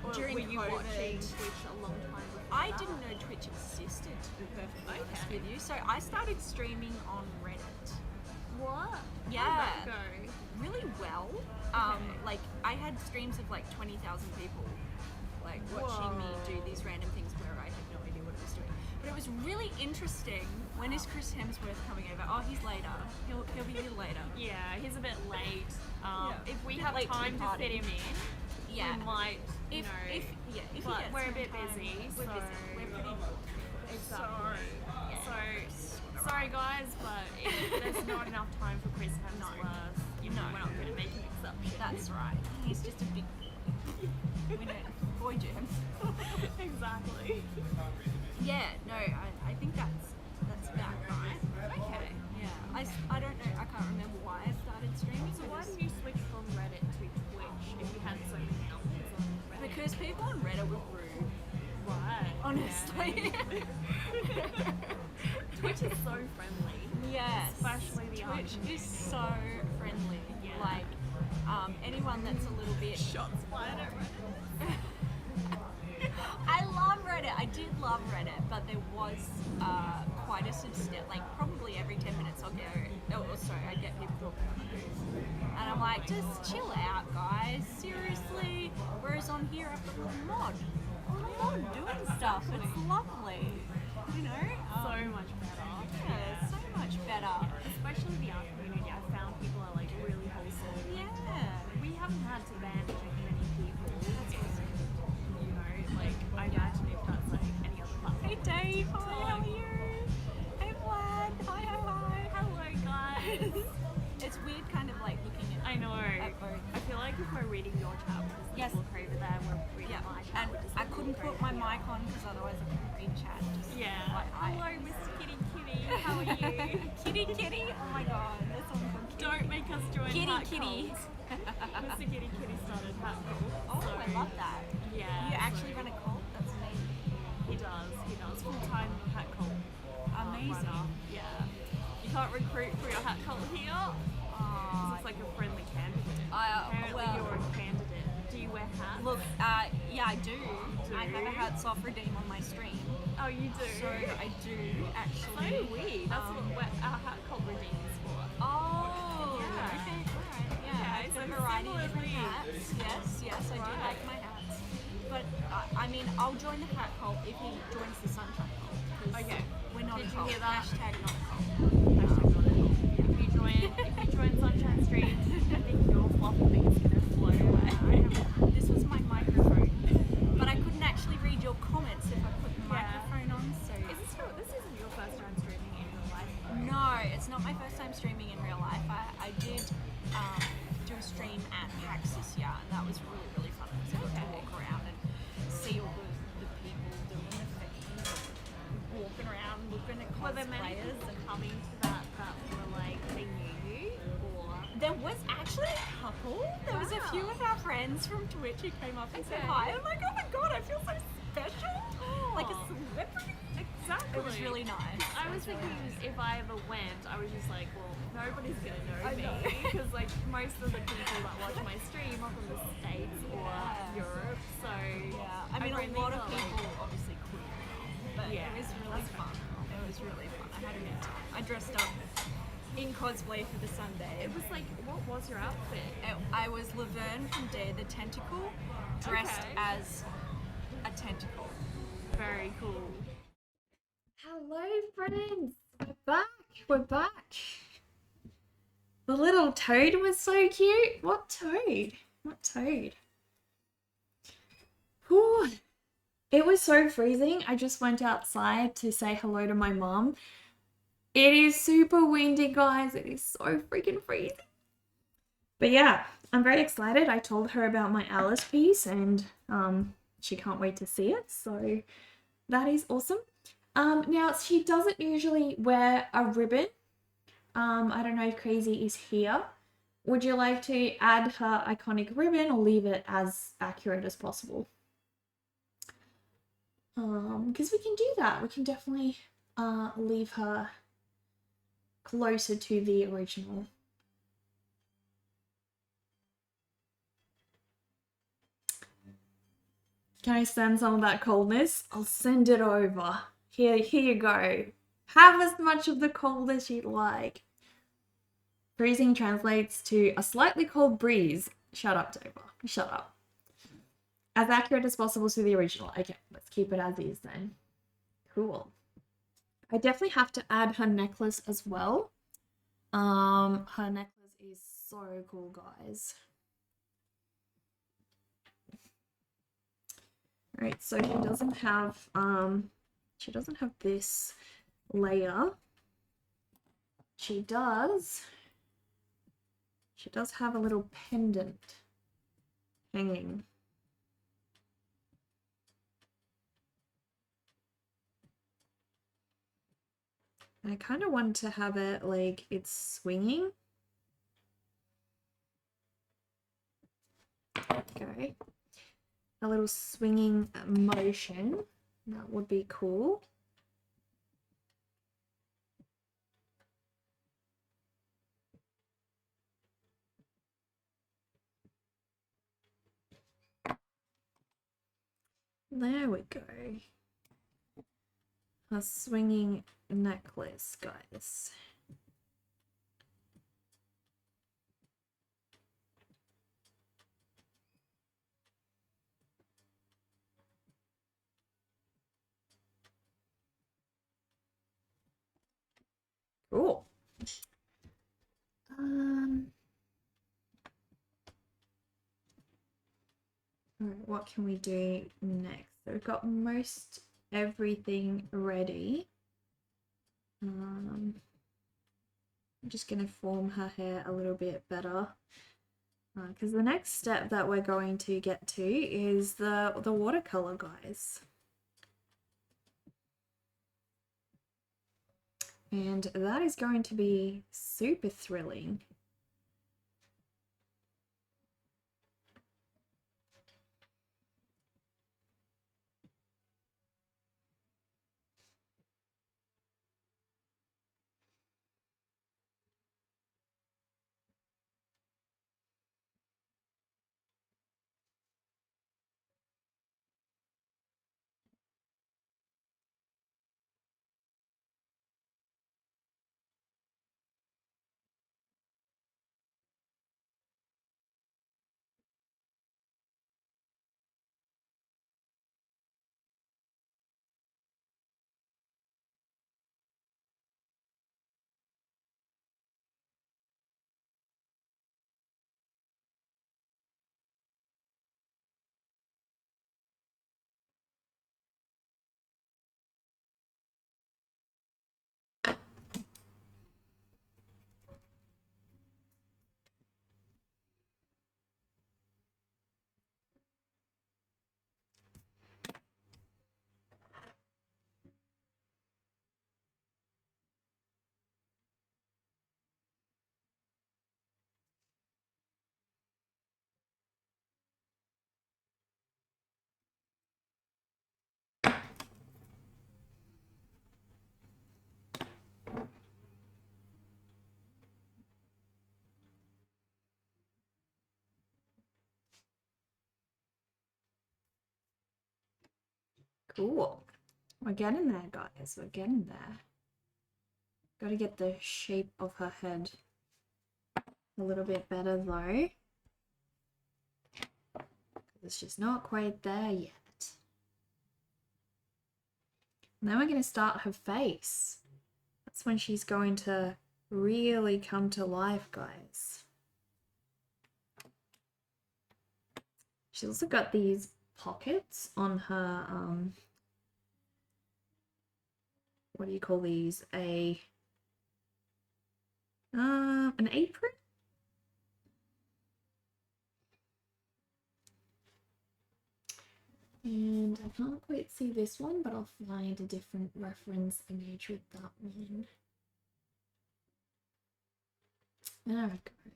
or During were you COVID. watching Twitch a long time before? I that? didn't know Twitch existed, to be perfectly honest Okay. with you. So I started streaming on Reddit. What? Yeah. How'd that go? Really well. Okay. Like I had streams of like 20,000 people like watching me Whoa. do these random things where I had no idea what I was doing. But it was really interesting. When is Chris Hemsworth coming over? Oh, he's later. He'll be here later. Yeah, he's a bit late. Yeah. If we Bit have late to the time to party. fit him in, Yeah. we might, you If know. if he but gets we're a some bit time, busy, we're so busy. We're pretty Exactly. So, sorry guys, but if there's not enough time for Chris Hemsworth, you know, we're not going to make an exception. That's right. He's just a big we know boy germs. Exactly. Yeah, no, I think that's about right. Okay. Yeah, I don't know, I can't remember why I started streaming. So why did you switch from Reddit to Twitch if you had so many outlets on Reddit? Because people on Reddit were rude, Right. honestly. Twitch is so friendly. Yes. Especially the Twitch army. is so friendly. Yeah. Like, anyone that's a little bit... Shots fired at Reddit. I love Reddit. I did love Reddit, but there was quite a substantial, like probably every 10 minutes I'll I get people talking on the booth. And I'm like, just chill out, guys. Seriously. Whereas on here, I've got a little mod. A little mod doing stuff. It's lovely. You know? So much better. Yeah, so much better. Especially the art community. I found people are like really wholesome. Yeah. We haven't had to ban many people. You know, like I imagine if that's like any other platform. Hey Dave, hi, how are you? Hey Vlad, hi, hi, hi. Hello guys. It's weird kind of like looking at I know. both. I feel like if we're reading your chat, because Yes. look over there, we're reading Yeah, my chat. and we're just I looking couldn't put over my here. mic on because otherwise I couldn't read chat. Just Yeah. like Hello, Mr. Kitty Kitty. How are you? Kitty, kitty. Oh my god, that's all from Kitty. Don't make us join Kitty, Hat kitty. Cult. Mr. Kitty Kitty started Hat Cult. Oh, so, I love that. Yeah. You actually so run a cult? That's amazing. He does. He does. Full-time Hat Cult. Amazing. runner. Yeah. You can't recruit for your Hat Cult here. 'Cause it's like a friendly candidate. Apparently well- you're a candidate. Do you wear hats? Look, yeah, I do. Do? I have a hats off redeem on my stream. Oh, you do? So I do So actually. do we. That's what our Hat Cult redeems for. Oh, Yeah. okay, alright, yeah. Okay, I've so got a variety of different similarly- hats. Yes, I do Right. like my hats. But I mean, I'll join the hat cult if he joins the sunshine cult. 'Cause Okay. we're not Did a you cult. hear that? Hashtag not a cult. If you join Sunshine Street, I think your floppy thing's gonna float away. This was my microphone, but I couldn't actually read your comments if I put the Yeah. microphone on. So This isn't your first time streaming in real life. no, it's not my first time streaming in real life. I did do a stream at PAX this year, and that was really, really fun. So I got to walk around and see all the people doing the things, walking around, looking at Were there many cosplayers. people coming to that were like, they knew you? Or There was actually a couple. There was a Wow. few of our friends from Twitch who came up and said Okay. hi. I'm like, oh my god, I feel so special, like a Aw. celebrity. exactly. It was really nice. I was It really thinking nice. if I ever went, I was just like, well, nobody's gonna know I know. me because like most of the people that watch my stream are from the States or Yeah. Europe, so Yeah, I mean, a really lot of felt like- people obviously couldn't come, but Yeah, it was really fun. It was really fun. I had a good time. I dressed up in cosplay for the Sunday. It was like, what was your outfit? I was Laverne from Dare the Tentacle, dressed Okay. as a tentacle. Very cool. Hello, friends. We're back. We're back. The little toad was so cute. What toad? What toad? Whew. It was so freezing. I just went outside to say hello to my mom. It is super windy, guys. It is so freaking freezing. But yeah, I'm very excited. I told her about my Alice piece and she can't wait to see it. So that is awesome. Now, she doesn't usually wear a ribbon. I don't know if Crazy is here. Would you like to add her iconic ribbon or leave it as accurate as possible? Because we can do that. We can definitely leave her closer to the original. Can I send some of that coldness? I'll send it over. Here you go. Have as much of the cold as you'd like. Freezing translates to a slightly cold breeze. Shut up, Dover. Shut up. As accurate as possible to the original. Okay, let's keep it as is then. Cool. I definitely have to add her necklace as well. Her necklace is so cool, guys. Right, so she doesn't have this layer. She does have a little pendant hanging. And I kind of want to have it like it's swinging. Okay. A little swinging motion. That would be cool. There we go. A swinging necklace, guys. Cool. All right, what can we do next? So we've got most everything ready. I'm just going to form her hair a little bit better. Because the next step that we're going to get to is the watercolor, guys. And that is going to be super thrilling. Cool. We're getting there, guys. We're getting there. Got to get the shape of her head a little bit better though. It's just not quite there yet. And then we're going to start her face. That's when she's going to really come to life, guys. She's also got these pockets on her, what do you call these? An apron? And I can't quite see this one, but I'll find a different reference image with that one. There we go.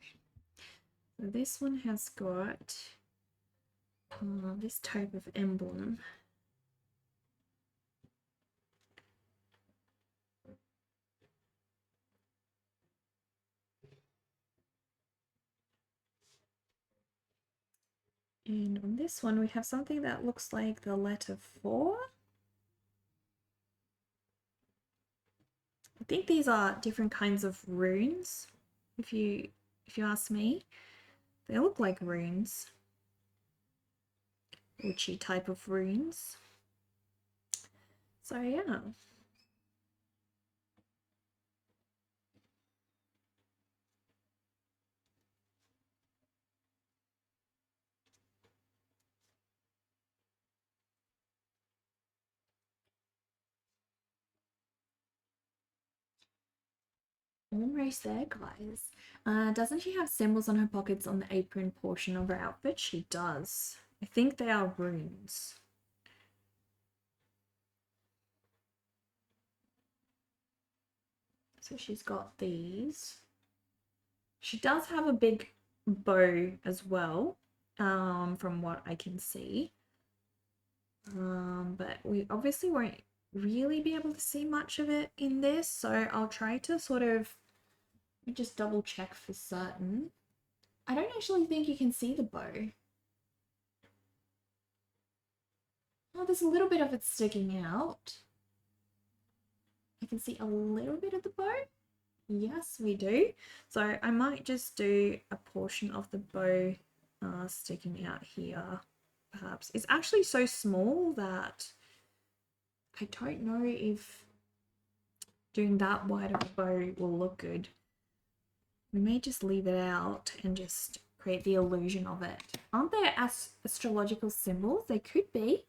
So this one has got this type of emblem. And on this one, we have something that looks like the letter 4. I think these are different kinds of runes, if you ask me. They look like runes. Witchy type of runes. So yeah. Almost there, guys. Doesn't she have symbols on her pockets on the apron portion of her outfit? She does. I think they are runes. So she's got these. She does have a big bow as well, from what I can see. But we obviously won't really be able to see much of it in this, so I'll try to sort of just double check for certain. I don't actually think you can see the bow. Oh, there's a little bit of it sticking out. I can see a little bit of the bow. Yes, we do. So I might just do a portion of the bow sticking out here, perhaps. It's actually so small that I don't know if doing that wide of a bow will look good. We may just leave it out and just create the illusion of it. Aren't there astrological symbols? They could be.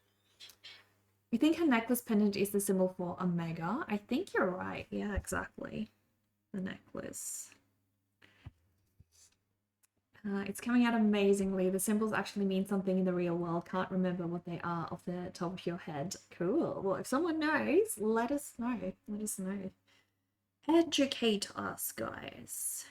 I think her necklace pendant is the symbol for Omega. I think you're right. Yeah, exactly. The necklace. It's coming out amazingly. The symbols actually mean something in the real world. Can't remember what they are off the top of your head. Cool. Well, if someone knows, let us know. Let us know. Educate us, guys.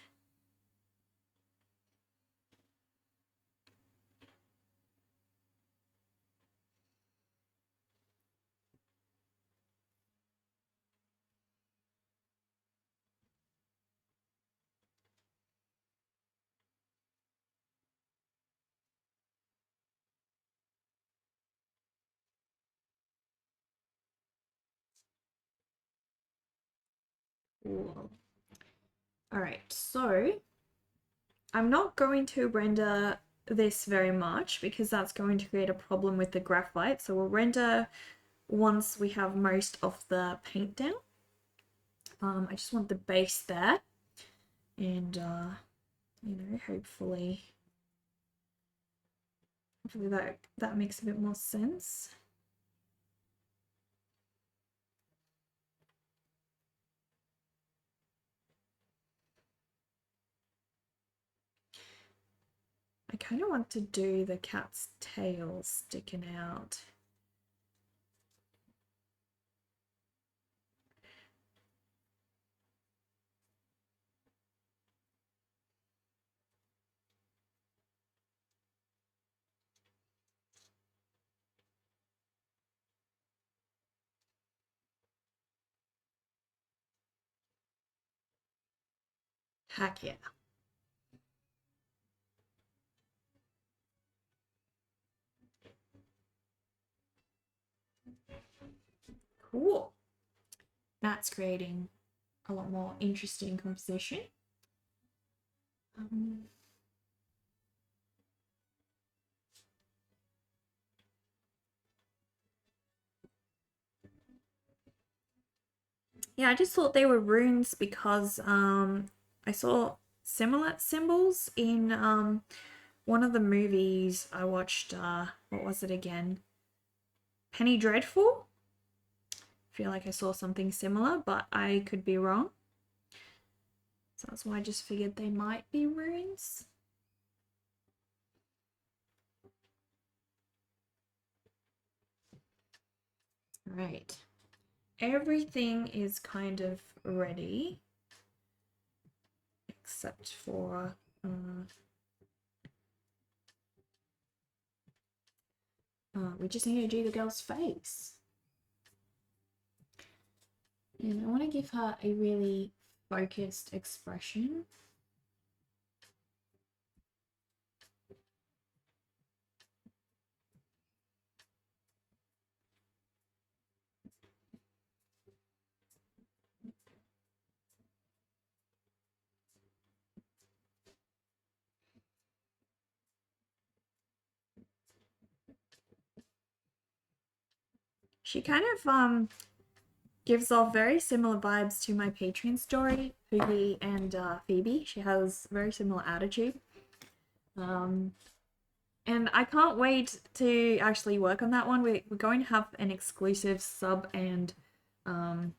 Cool. All right, so I'm not going to render this very much because that's going to create a problem with the graphite. So we'll render once we have most of the paint down. I just want the base there, and you know, hopefully that makes a bit more sense. I kind of want to do the cat's tail sticking out. Heck yeah. Cool. That's creating a lot more interesting composition. Yeah, I just thought they were runes because I saw similar symbols in one of the movies I watched. What was it again? Penny Dreadful. I feel like I saw something similar, but I could be wrong. So that's why I just figured they might be runes. Right. Everything is kind of ready except for we just need to do the girl's face. And I want to give her a really focused expression. She kind of gives off very similar vibes to my Patreon story, Poogie and Phoebe. She has very similar attitude. And I can't wait to actually work on that one. We're going to have an exclusive sub and sub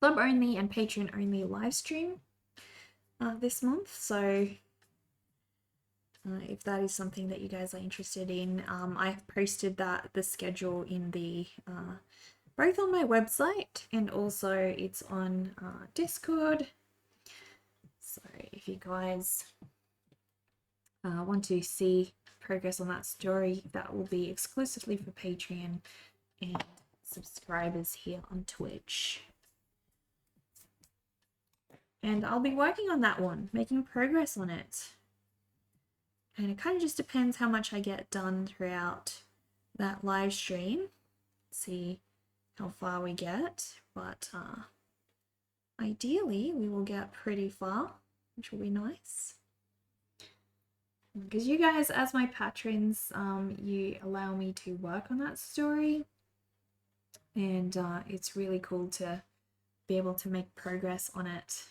only and Patreon only live stream this month. So if that is something that you guys are interested in, I have posted the schedule in the both on my website and also it's on Discord. So if you guys want to see progress on that story, that will be exclusively for Patreon and subscribers here on Twitch. And I'll be working on that one, making progress on it. And it kind of just depends how much I get done throughout that live stream. See how far we get, but ideally we will get pretty far, which will be nice. Because you guys, as my patrons, you allow me to work on that story, and it's really cool to be able to make progress on it.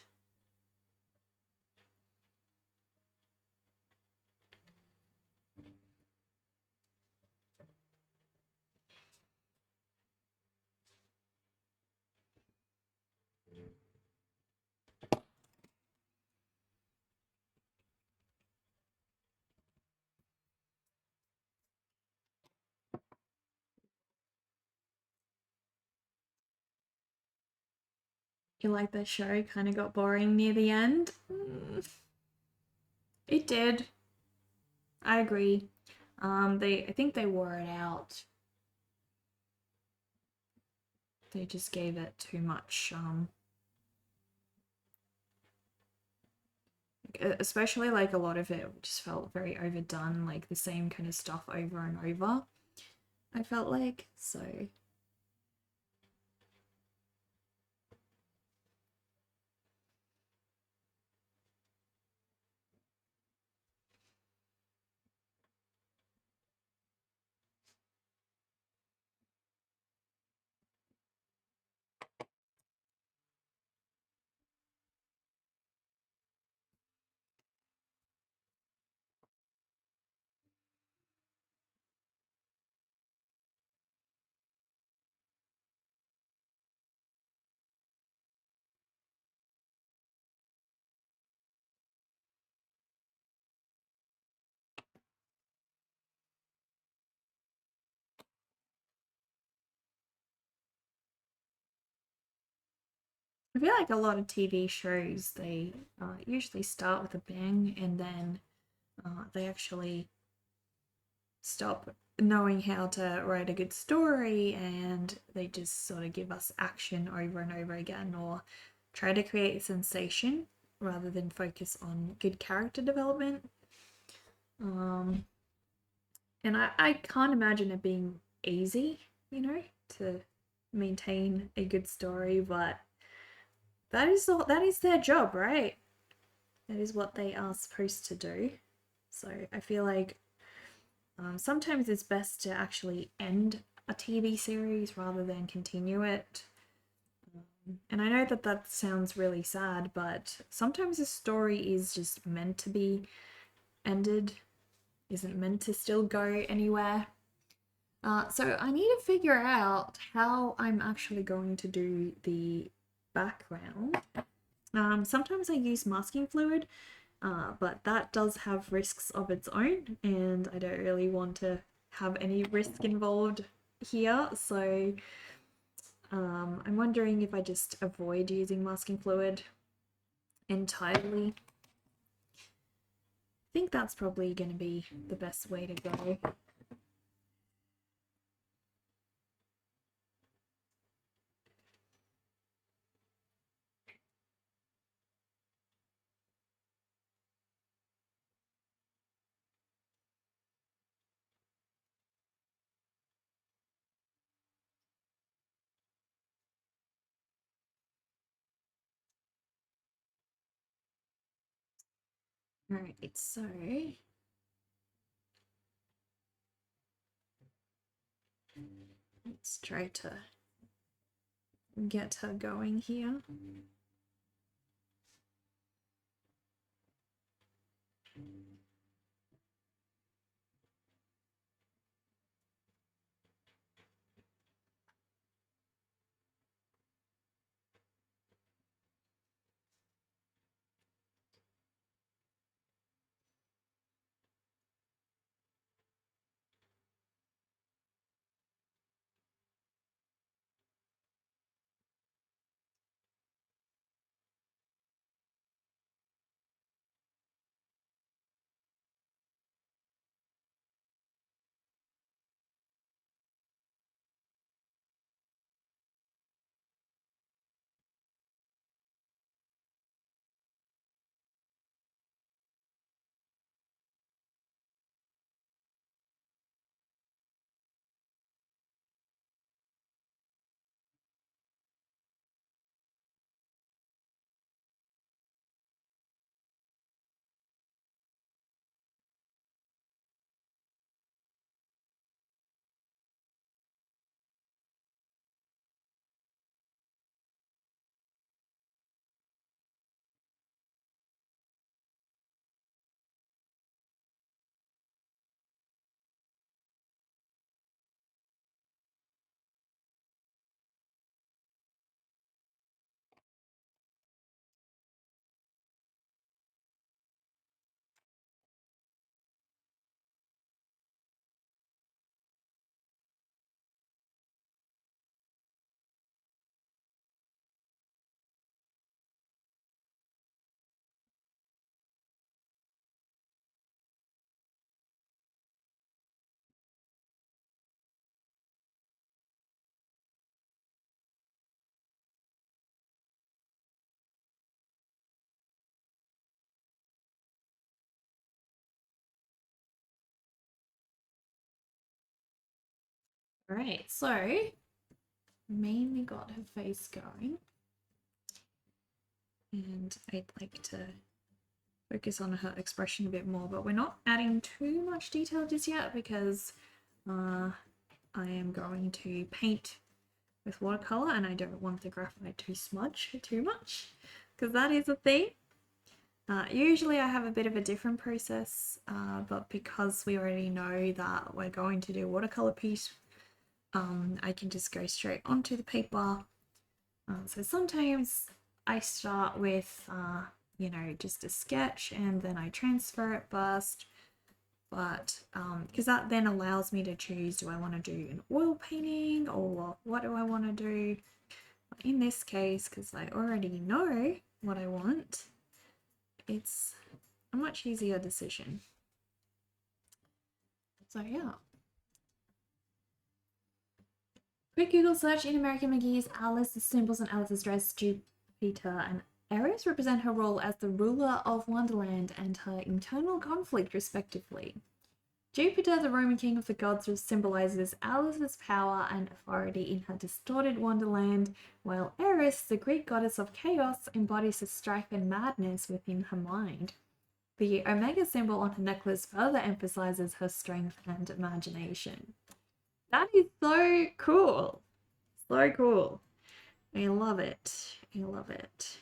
You like the show kind of got boring near the end? It did. I agree. I think they wore it out. They just gave it too much especially like a lot of it just felt very overdone, like the same kind of stuff over and over. I felt like so. I feel like a lot of TV shows, they usually start with a bang and then they actually stop knowing how to write a good story and they just sort of give us action over and over again or try to create a sensation rather than focus on good character development. And I can't imagine it being easy, to maintain a good story, but that is their job, right? That is what they are supposed to do. So I feel like sometimes it's best to actually end a TV series rather than continue it. And I know that that sounds really sad, but sometimes a story is just meant to be ended, isn't meant to still go anywhere. So I need to figure out how I'm actually going to do the background. Sometimes I use masking fluid, but that does have risks of its own, and I don't really want to have any risk involved here. So I'm wondering if I just avoid using masking fluid entirely. I think that's probably going to be the best way to go. Alright, so let's try to get her going here. Alright, so mainly got her face going, and I'd like to focus on her expression a bit more, but we're not adding too much detail just yet because I am going to paint with watercolor and I don't want the graphite to smudge too much because that is a thing. Usually I have a bit of a different process, but because we already know that we're going to do watercolor piece, I can just go straight onto the paper. So sometimes I start with, you know, just a sketch and then I transfer it first. But because that then allows me to choose, do I want to do an oil painting or what do I want to do? In this case, because I already know what I want, it's a much easier decision. So yeah. Quick Google search in American McGee's Alice, the symbols on Alice's dress, Jupiter and Eris represent her role as the ruler of Wonderland and her internal conflict, respectively. Jupiter, the Roman king of the gods, symbolizes Alice's power and authority in her distorted wonderland, while Eris, the Greek goddess of chaos, embodies the strife and madness within her mind. The Omega symbol on her necklace further emphasizes her strength and imagination. That is so cool. So cool. I love it. I love it.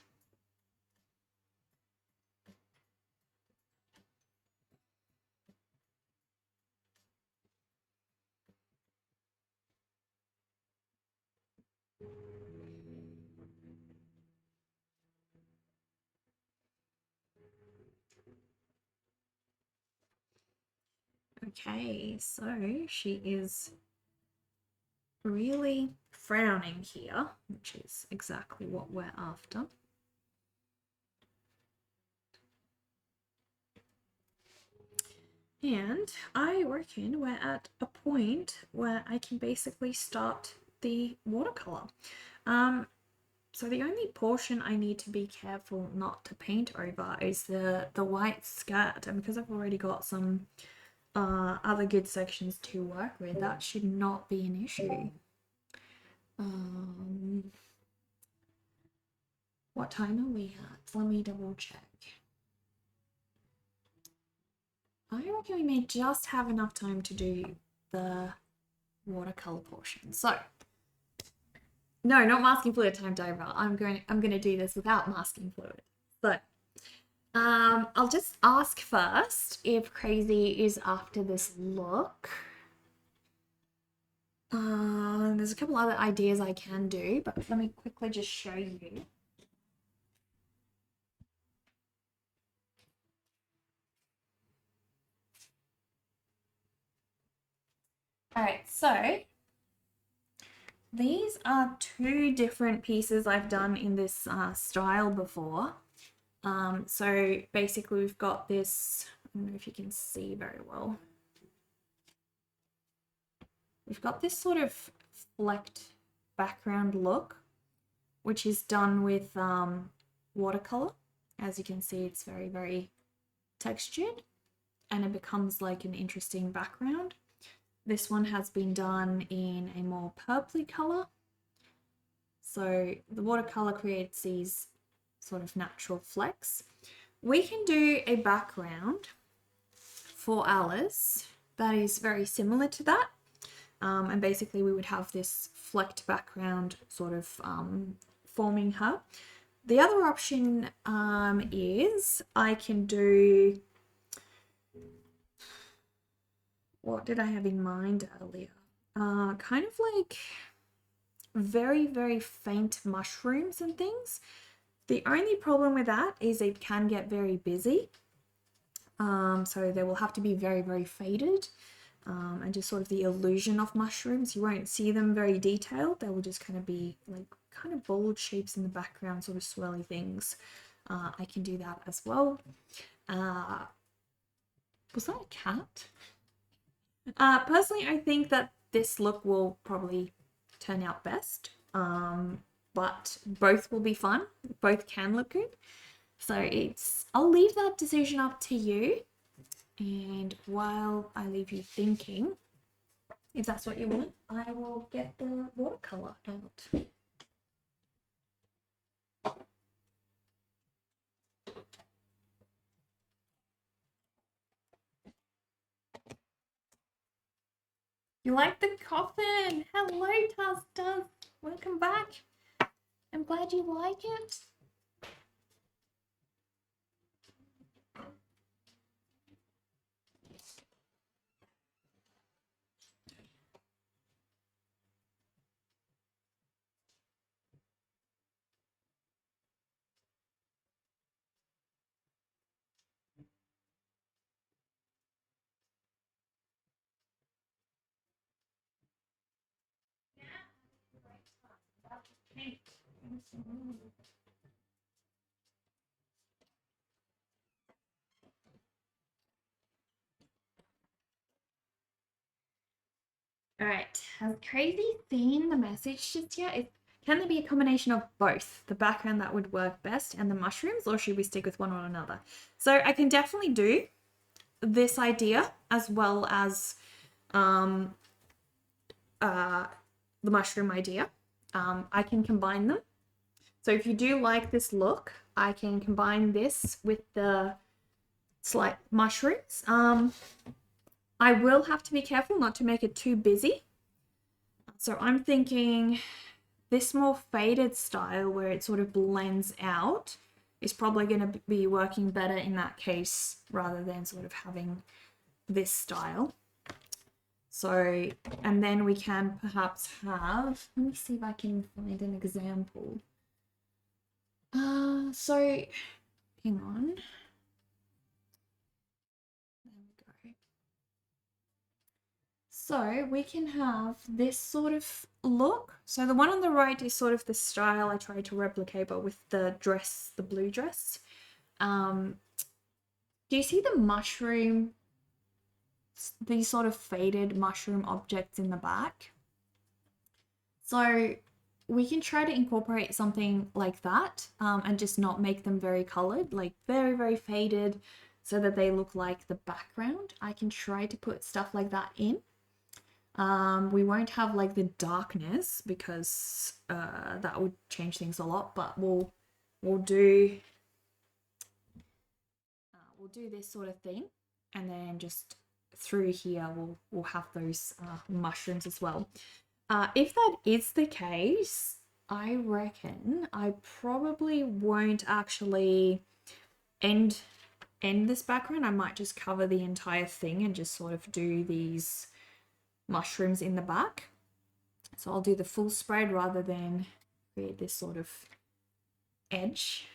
Okay, so she is really frowning here, which is exactly what we're after. And I reckon we're at a point where I can basically start the watercolor. So the only portion I need to be careful not to paint over is the white skirt, and because I've already got some other good sections to work with, that should not be an issue. What time are we at? Let me double check. I reckon we may just have enough time to do the watercolor portion. So, no, not masking fluid timed over. I'm going to do this without masking fluid. So, I'll just ask first if Crazy is after this look. There's a couple other ideas I can do, but let me quickly just show you. All right, so these are two different pieces I've done in this style before. So basically we've got this, I don't know if you can see very well. We've got this sort of flecked background look, which is done with watercolor. As you can see, it's very, very textured and it becomes like an interesting background. This one has been done in a more purpley color. So the watercolor creates these sort of natural flecks. We can do a background for Alice that is very similar to that. And basically we would have this flecked background sort of forming her. The other option is I can do, what did I have in mind earlier? Kind of like very, very faint mushrooms and things. The only problem with that is it can get very busy. So they will have to be very, very faded. And just sort of the illusion of mushrooms. You won't see them very detailed. They will just kind of be like kind of bold shapes in the background, sort of swirly things. I can do that as well. Was that a cat? Personally, I think that this look will probably turn out best. But both will be fun. Both can look good. So I'll leave that decision up to you. And while I leave you thinking, if that's what you want, I will get the watercolor out. You like the coffin? Hello, Taz. Welcome back. I'm glad you like it. All right, has Crazy seen the message just yet? Can there be a combination of both? The background that would work best and the mushrooms, or should we stick with one or another? So I can definitely do this idea as well as the mushroom idea. I can combine them. So if you do like this look, I can combine this with the slight mushrooms. I will have to be careful not to make it too busy. So I'm thinking this more faded style where it sort of blends out is probably going to be working better in that case rather than sort of having this style. So, and then we can perhaps have, let me see if I can find an example. So hang on. There we go. So we can have this sort of look. So the one on the right is sort of the style I tried to replicate, but with the dress, the blue dress. Do you see the mushroom, these sort of faded mushroom objects in the back? So we can try to incorporate something like that and just not make them very colored, like very, very faded so that they look like the background. I can try to put stuff like that in. We won't have like the darkness because that would change things a lot, but we'll do this sort of thing, and then just through here we'll have those mushrooms as well. If that is the case, I reckon I probably won't actually end this background. I might just cover the entire thing and just sort of do these mushrooms in the back. So I'll do the full spread rather than create this sort of edge.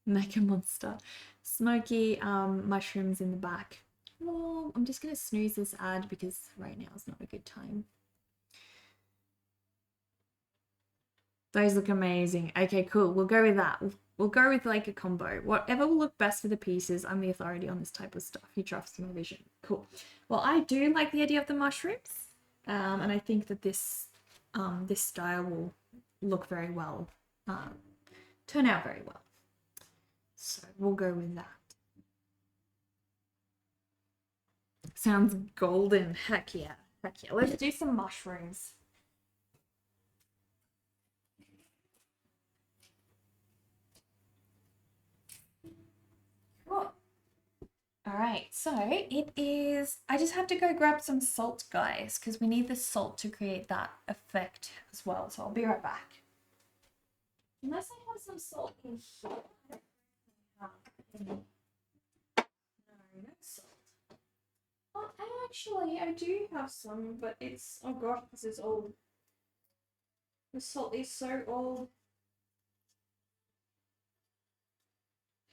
Mecha monster. Smoky mushrooms in the back. Well, I'm just going to snooze this ad because right now is not a good time. Those look amazing. Okay, cool. We'll go with that. We'll go with like a combo. Whatever will look best for the pieces. I'm the authority on this type of stuff. You trust my vision. Cool. Well, I do like the idea of the mushrooms. And I think that this style will look very well. Turn out very well. So we'll go with that. Sounds golden. Heck yeah. Heck yeah. Let's do some mushrooms. Cool. All right, so it is, I just have to go grab some salt, guys, because we need the salt to create that effect as well. So I'll be right back. Unless I have some salt in here. No, no salt. Well, actually, I do have some, but it's, oh gosh, this is old. The salt is so old.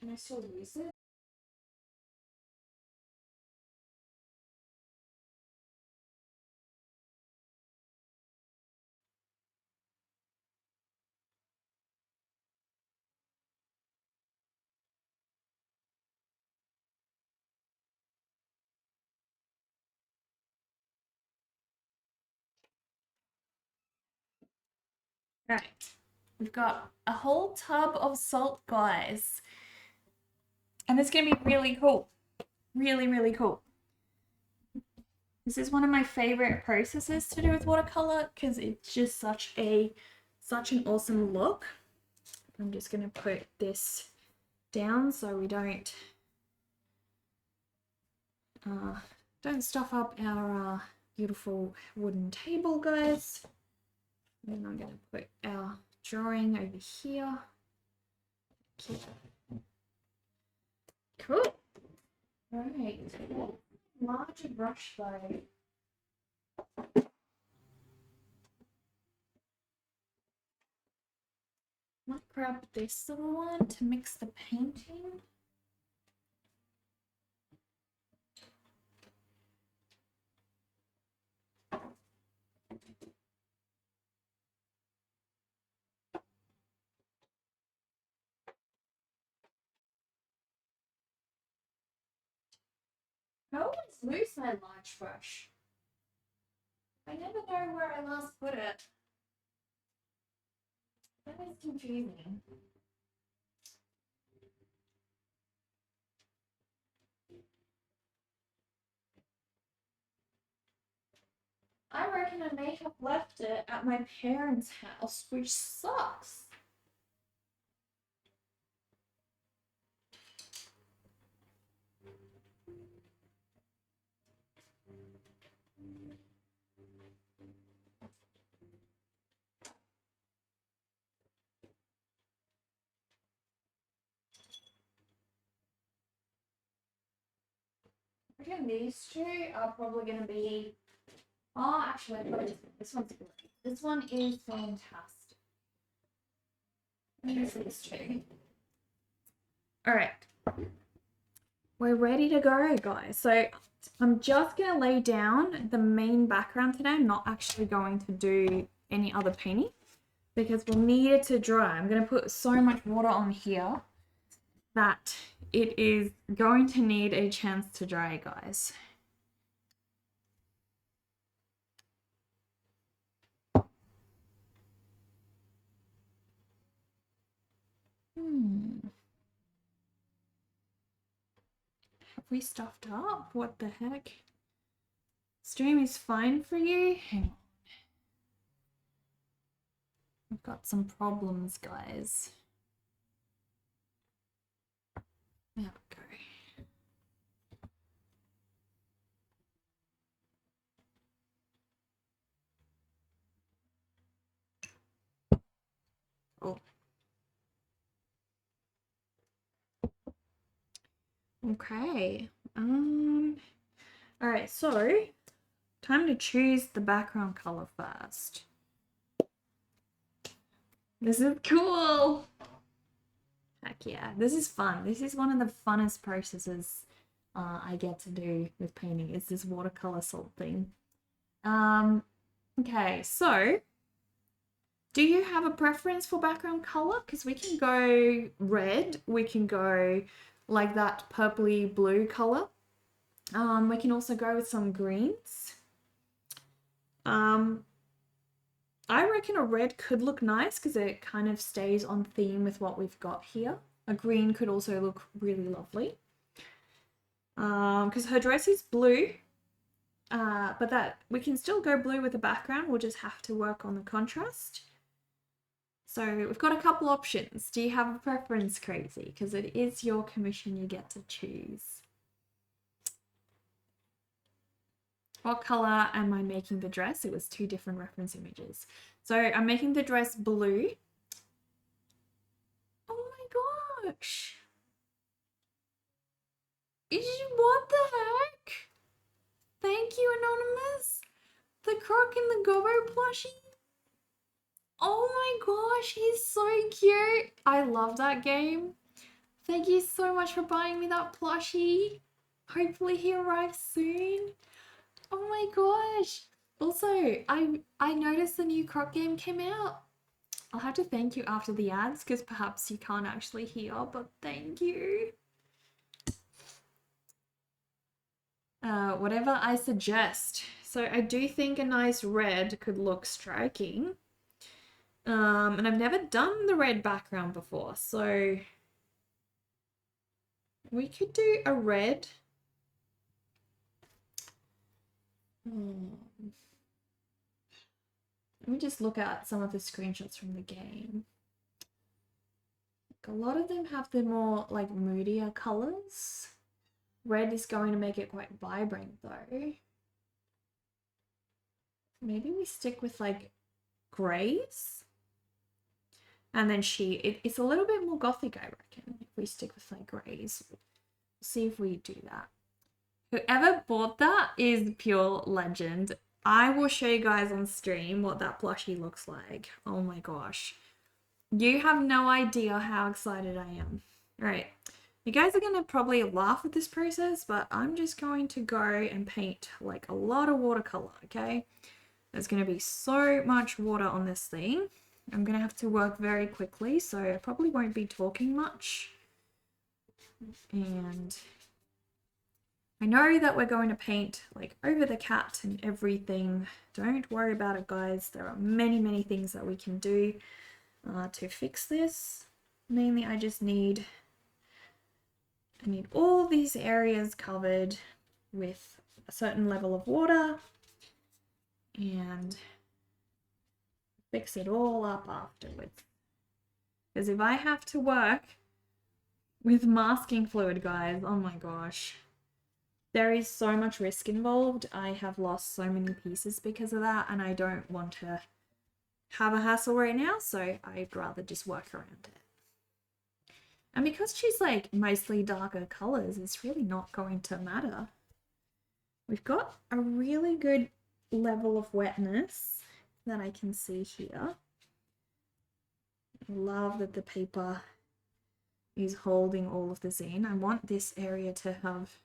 Can I still use it? Right, we've got a whole tub of salt, guys. And it's going to be really cool. Really, really cool. This is one of my favorite processes to do with watercolor because it's just such an awesome look. I'm just going to put this down so we don't stuff up our beautiful wooden table, guys. And I'm going to put our drawing over here. Cool. All right. Larger brush though. Might grab this little one to mix the painting. I always lose my large brush. I never know where I last put it. That is confusing. I reckon I may have left it at my parents' house, which sucks. I reckon these two are probably going to be. Oh, actually, I've got this one's good. This one is fantastic. Use these two. All right. We're ready to go, guys. So I'm just going to lay down the main background today. I'm not actually going to do any other painting because we'll need it to dry. I'm going to put so much water on here that it is going to need a chance to dry, guys. Have we stuffed up? What the heck? Stream is fine for you? Hang on. We've got some problems, guys. There we go. Oh. Okay. All right, so time to choose the background color first. This is cool. Heck yeah, this is fun. This is one of the funnest processes I get to do with painting. It's this watercolor salt thing. Okay, so do you have a preference for background color? Because we can go red, we can go like that purpley blue color. We can also go with some greens. I reckon a red could look nice because it kind of stays on theme with what we've got here. A green could also look really lovely. Because her dress is blue, but that we can still go blue with the background. We'll just have to work on the contrast. So we've got a couple options. Do you have a preference, Crazy? Because it is your commission, you get to choose. What color am I making the dress? It was 2 different reference images. So I'm making the dress blue. Oh my gosh. What the heck? Thank you, Anonymous. The Croc and the Gobbo plushie. Oh my gosh, he's so cute. I love that game. Thank you so much for buying me that plushie. Hopefully he arrives soon. Oh my gosh. Also, I noticed the new Croc game came out. I'll have to thank you after the ads because perhaps you can't actually hear, but thank you. Whatever I suggest. So I do think a nice red could look striking. And I've never done the red background before, so we could do a red. Let me just look at some of the screenshots from the game. Like, a lot of them have the more like moodier colors. Red is going to make it quite vibrant though. Maybe we stick with like grays. And then it's a little bit more gothic, I reckon, if we stick with like grays. See if we do that. Whoever bought that is pure legend. I will show you guys on stream what that plushie looks like. Oh my gosh. You have no idea how excited I am. All right. You guys are going to probably laugh at this process, but I'm just going to go and paint like a lot of watercolor, okay? There's going to be so much water on this thing. I'm going to have to work very quickly, so I probably won't be talking much. And I know that we're going to paint like over the cat and everything. Don't worry about it, guys. There are many, many things that we can do to fix this. Mainly, I need all these areas covered with a certain level of water. and fix it all up afterwards. Because if I have to work with masking fluid, guys, oh my gosh, there is so much risk involved. I have lost so many pieces because of that, and I don't want to have a hassle right now, so I'd rather just work around it. And because she's like mostly darker colors, it's really not going to matter. We've got a really good level of wetness that I can see here. I love that the paper is holding all of this in. I want this area to have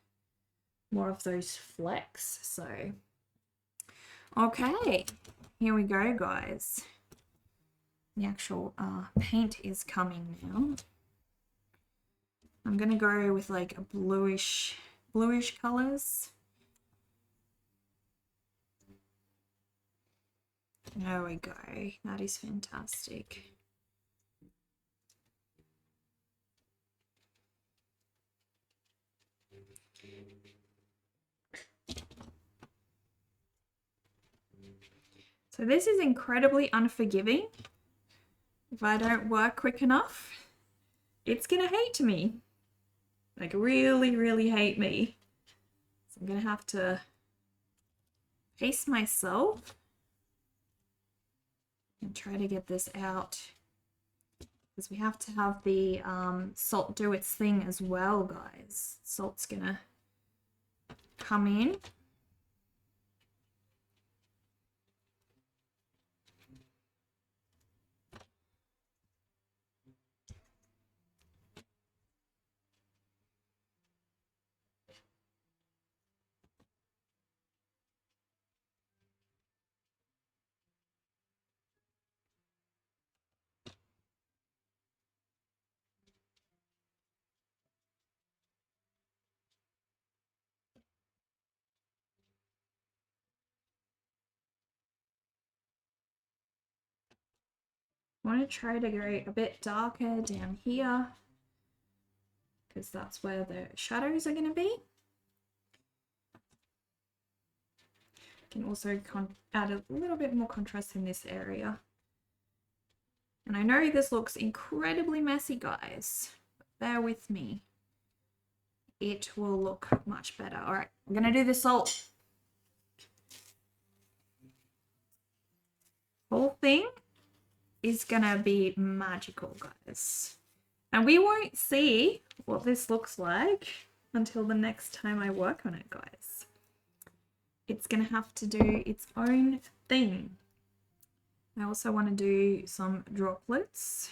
more of those flecks. So, okay, here we go, guys. The actual paint is coming now. I'm gonna go with like a bluish colors. There we go. That is fantastic. So this is incredibly unforgiving. If I don't work quick enough, it's gonna hate me. Like really, really hate me. So I'm gonna have to pace myself and try to get this out, because we have to have the salt do its thing as well, guys. Salt's gonna come in. I want to try to go a bit darker down here, because that's where the shadows are going to be. Can also add a little bit more contrast in this area. And I know this looks incredibly messy, guys, but bear with me. It will look much better. All right, I'm going to do the salt. Whole thing is gonna be magical, guys. And we won't see what this looks like until the next time I work on it, guys. It's gonna have to do its own thing. I also want to do some droplets.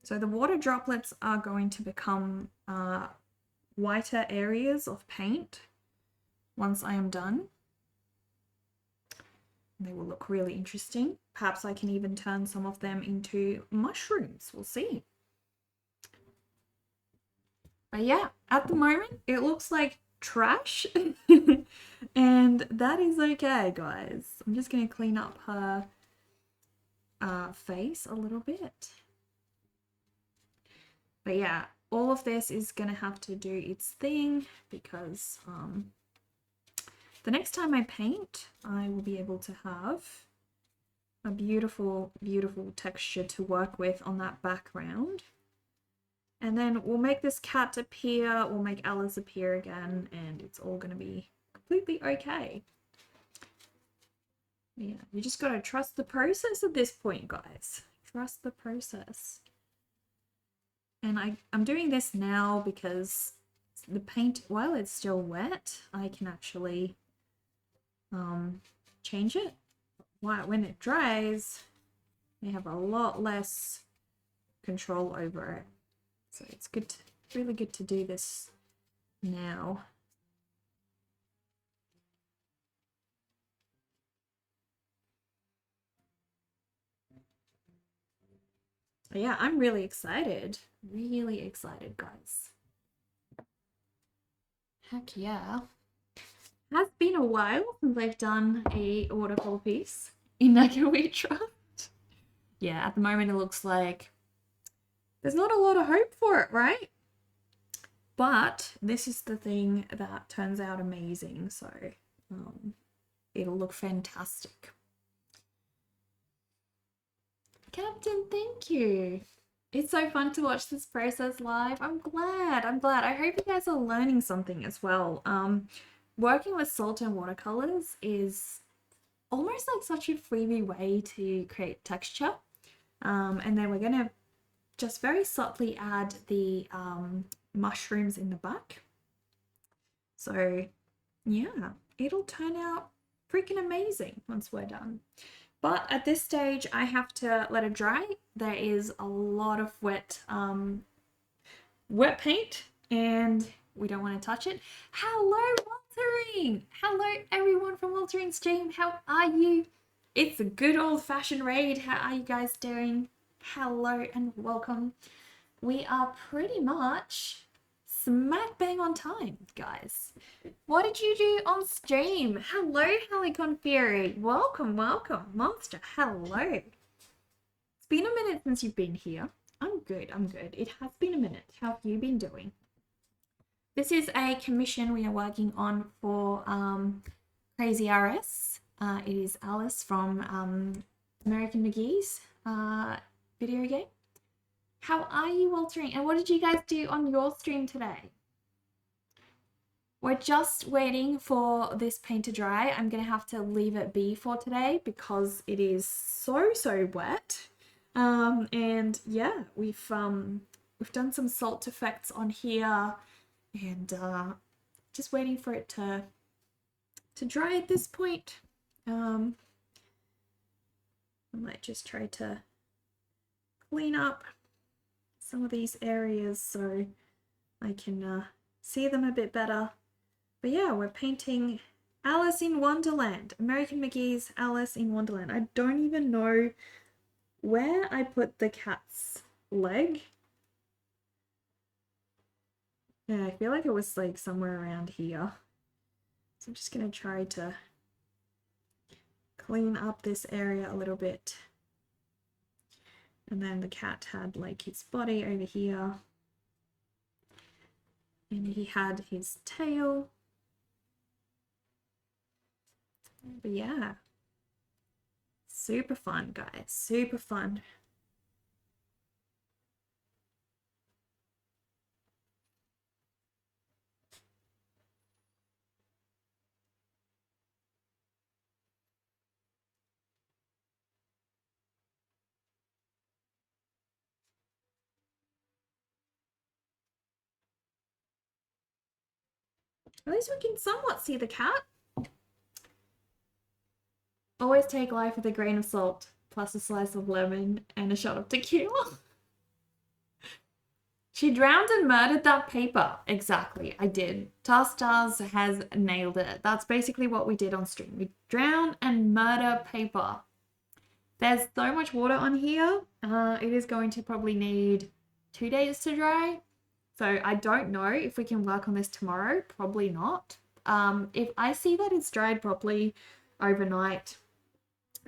So the water droplets are going to become whiter areas of paint once I am done. They will look really interesting. Perhaps I can even turn some of them into mushrooms. We'll see. But yeah, at the moment, it looks like trash. And that is okay, guys. I'm just going to clean up her face a little bit. But yeah, all of this is going to have to do its thing, because the next time I paint, I will be able to have a beautiful, beautiful texture to work with on that background. And then we'll make this cat appear, we'll make Alice appear again, and it's all going to be completely okay. Yeah, you just got to trust the process at this point, guys. Trust the process. And I'm doing this now because the paint, while it's still wet, I can actually change it. When it dries, I have a lot less control over it. So it's good, really good to do this now. But yeah, I'm really excited, guys. Heck yeah. Has been a while since I've done a watercolor piece in We Trust. Yeah, at the moment it looks like there's not a lot of hope for it, right? But this is the thing that turns out amazing, so it'll look fantastic. Captain, thank you. It's so fun to watch this process live. I'm glad. I hope you guys are learning something as well. Working with salt and watercolors is almost like such a freebie way to create texture. And then we're going to just very subtly add the mushrooms in the back. So yeah, it'll turn out freaking amazing once we're done. But at this stage, I have to let it dry. There is a lot of wet paint, and we don't want to touch it. Hello, Waltering! Hello, everyone from Waltering's stream. How are you? It's a good old-fashioned raid. How are you guys doing? Hello and welcome. We are pretty much smack bang on time, guys. What did you do on stream? Hello, Helicon Fury. Welcome, welcome. Monster, hello. It's been a minute since you've been here. I'm good. It has been a minute. How have you been doing? This is a commission we are working on for CrazyRs3. It is Alice from American McGee's video game. How are you, Waltering? And what did you guys do on your stream today? We're just waiting for this paint to dry. I'm going to have to leave it be for today because it is so wet. And yeah, we've done some salt effects on here and just waiting for it to dry at this point. I might just try to clean up some of these areas so I can see them a bit better. But yeah, we're painting Alice in Wonderland, American McGee's Alice in Wonderland. I don't even know where I put the cat's leg. Yeah, I feel like it was like somewhere around here. So I'm just going to try to clean up this area a little bit. And then the cat had like his body over here. And he had his tail. But yeah. Super fun, guys. Super fun. At least we can somewhat see the cat. Always take life with a grain of salt, plus a slice of lemon and a shot of tequila. She drowned and murdered that paper. Exactly, I did. Stars has nailed it. That's basically what we did on stream. We drown and murder paper. There's so much water on here. It is going to probably need 2 days to dry. So I don't know if we can work on this tomorrow. Probably not. If I see that it's dried properly overnight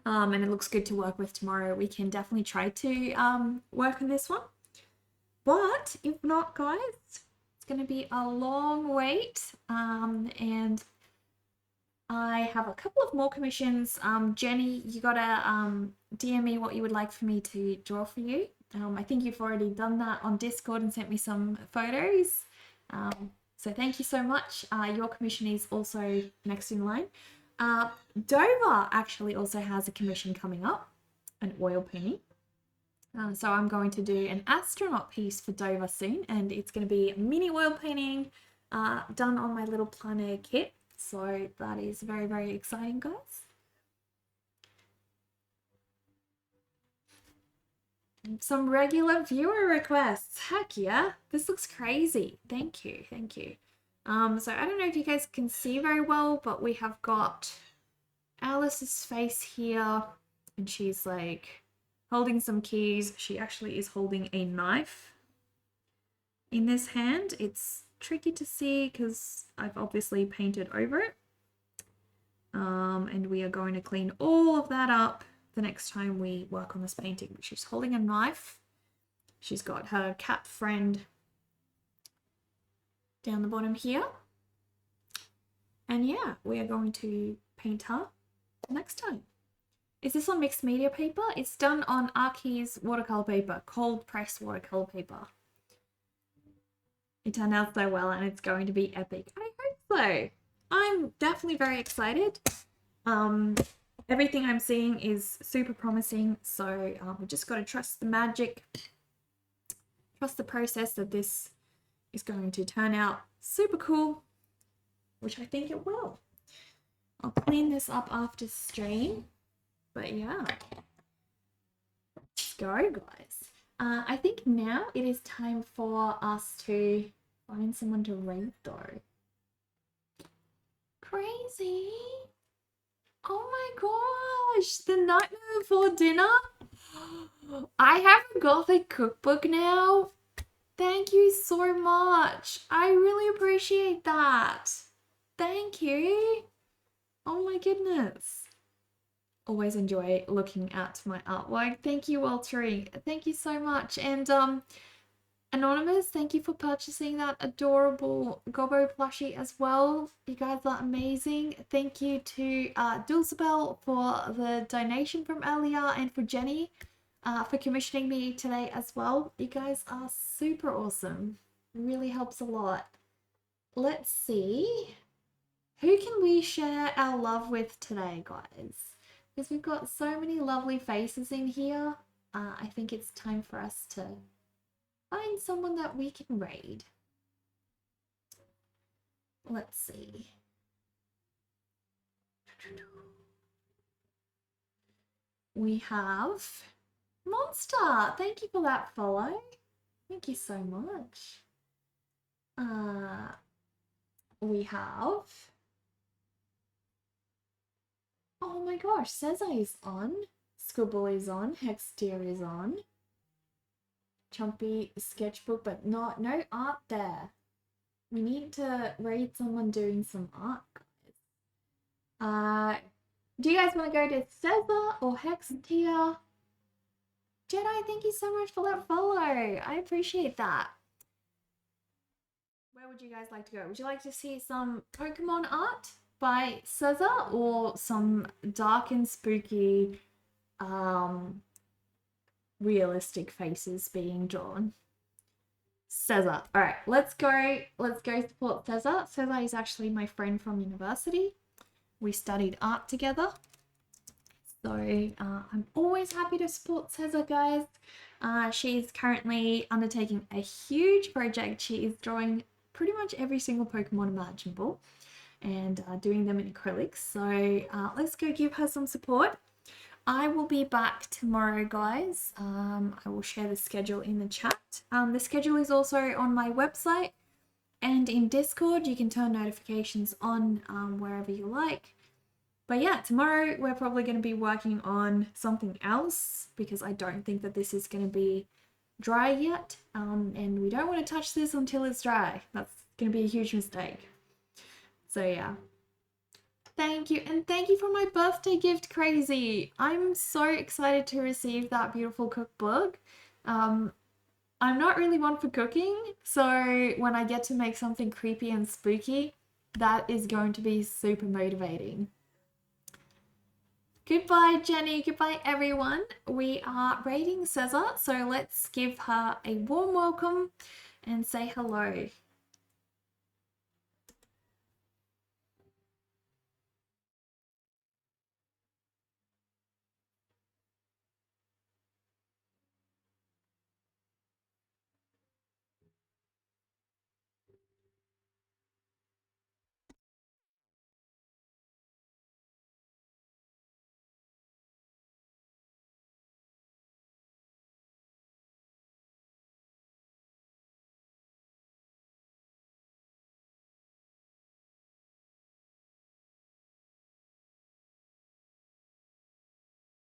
and it looks good to work with tomorrow, we can definitely try to work on this one. But if not, guys, it's going to be a long wait. And I have a couple of more commissions. Jenny, you gotta DM me what you would like for me to draw for you. I think you've already done that on Discord and sent me some photos. So thank you so much. Your commission is also next in line. Dover actually also has a commission coming up, an oil painting. So I'm going to do an astronaut piece for Dover soon, and it's going to be a mini oil painting done on my little planner kit. So that is very, very exciting, guys. Some regular viewer requests. Heck yeah, this looks crazy. Thank you, thank you. So I don't know if you guys can see very well, but we have got Alice's face here, and she's like holding some keys. She actually is holding a knife in this hand. It's tricky to see because I've obviously painted over it. And we are going to clean all of that up the next time we work on this painting. She's holding a knife. She's got her cat friend down the bottom here. And yeah, we are going to paint her next time. Is this on mixed media paper? It's done on Archie's watercolor paper, cold press watercolor paper. It turned out so well and it's going to be epic. I hope so. I'm definitely very excited. Everything I'm seeing is super promising, so we just got to trust the magic, trust the process that this is going to turn out super cool, which I think it will. I'll clean this up after stream, but yeah, let's go, guys. I think now it is time for us to find someone to rate though. Crazy. Oh my gosh, the nightmare before dinner. I have a gothic cookbook now. Thank you so much. I really appreciate that. Thank you. Oh my goodness. Always enjoy looking at my artwork. Thank you, Waltery. Thank you so much. And Anonymous, thank you for purchasing that adorable Gobbo plushie as well. You guys are amazing. Thank you to Dulcibel for the donation from earlier, and for Jenny for commissioning me today as well. You guys are super awesome. It really helps a lot. Let's see. Who can we share our love with today, guys? Because we've got so many lovely faces in here. I think it's time for us to find someone that we can raid. Let's see. We have Monster. Thank you for that follow. Thank you so much. We have... Oh my gosh, Cesar is on. Scribble is on. Hextier is on. Chumpy sketchbook, but no art there. We need to raid someone doing some art, guys. Do you guys want to go to Cesar or Hextier? Jedi, thank you so much for that follow. I appreciate that. Where would you guys like to go? Would you like to see some Pokemon art by Cesar or some dark and spooky realistic faces being drawn? Cesar. All right, let's go support Cesar. Cesar is actually my friend from university. We studied art together. So I'm always happy to support Cesar, guys. She's currently undertaking a huge project. She is drawing pretty much every single Pokemon imaginable and doing them in acrylics. So let's go give her some support. I will be back tomorrow, guys. I will share the schedule in the chat. The schedule is also on my website and in Discord. You can turn notifications on wherever you like. But yeah, tomorrow we're probably going to be working on something else because I don't think that this is going to be dry yet. And we don't want to touch this until it's dry. That's going to be a huge mistake. So yeah. Thank you. And thank you for my birthday gift, Crazy. I'm so excited to receive that beautiful cookbook. I'm not really one for cooking, so when I get to make something creepy and spooky, that is going to be super motivating. Goodbye, Jenny. Goodbye, everyone. We are raiding Cesar, so let's give her a warm welcome and say hello.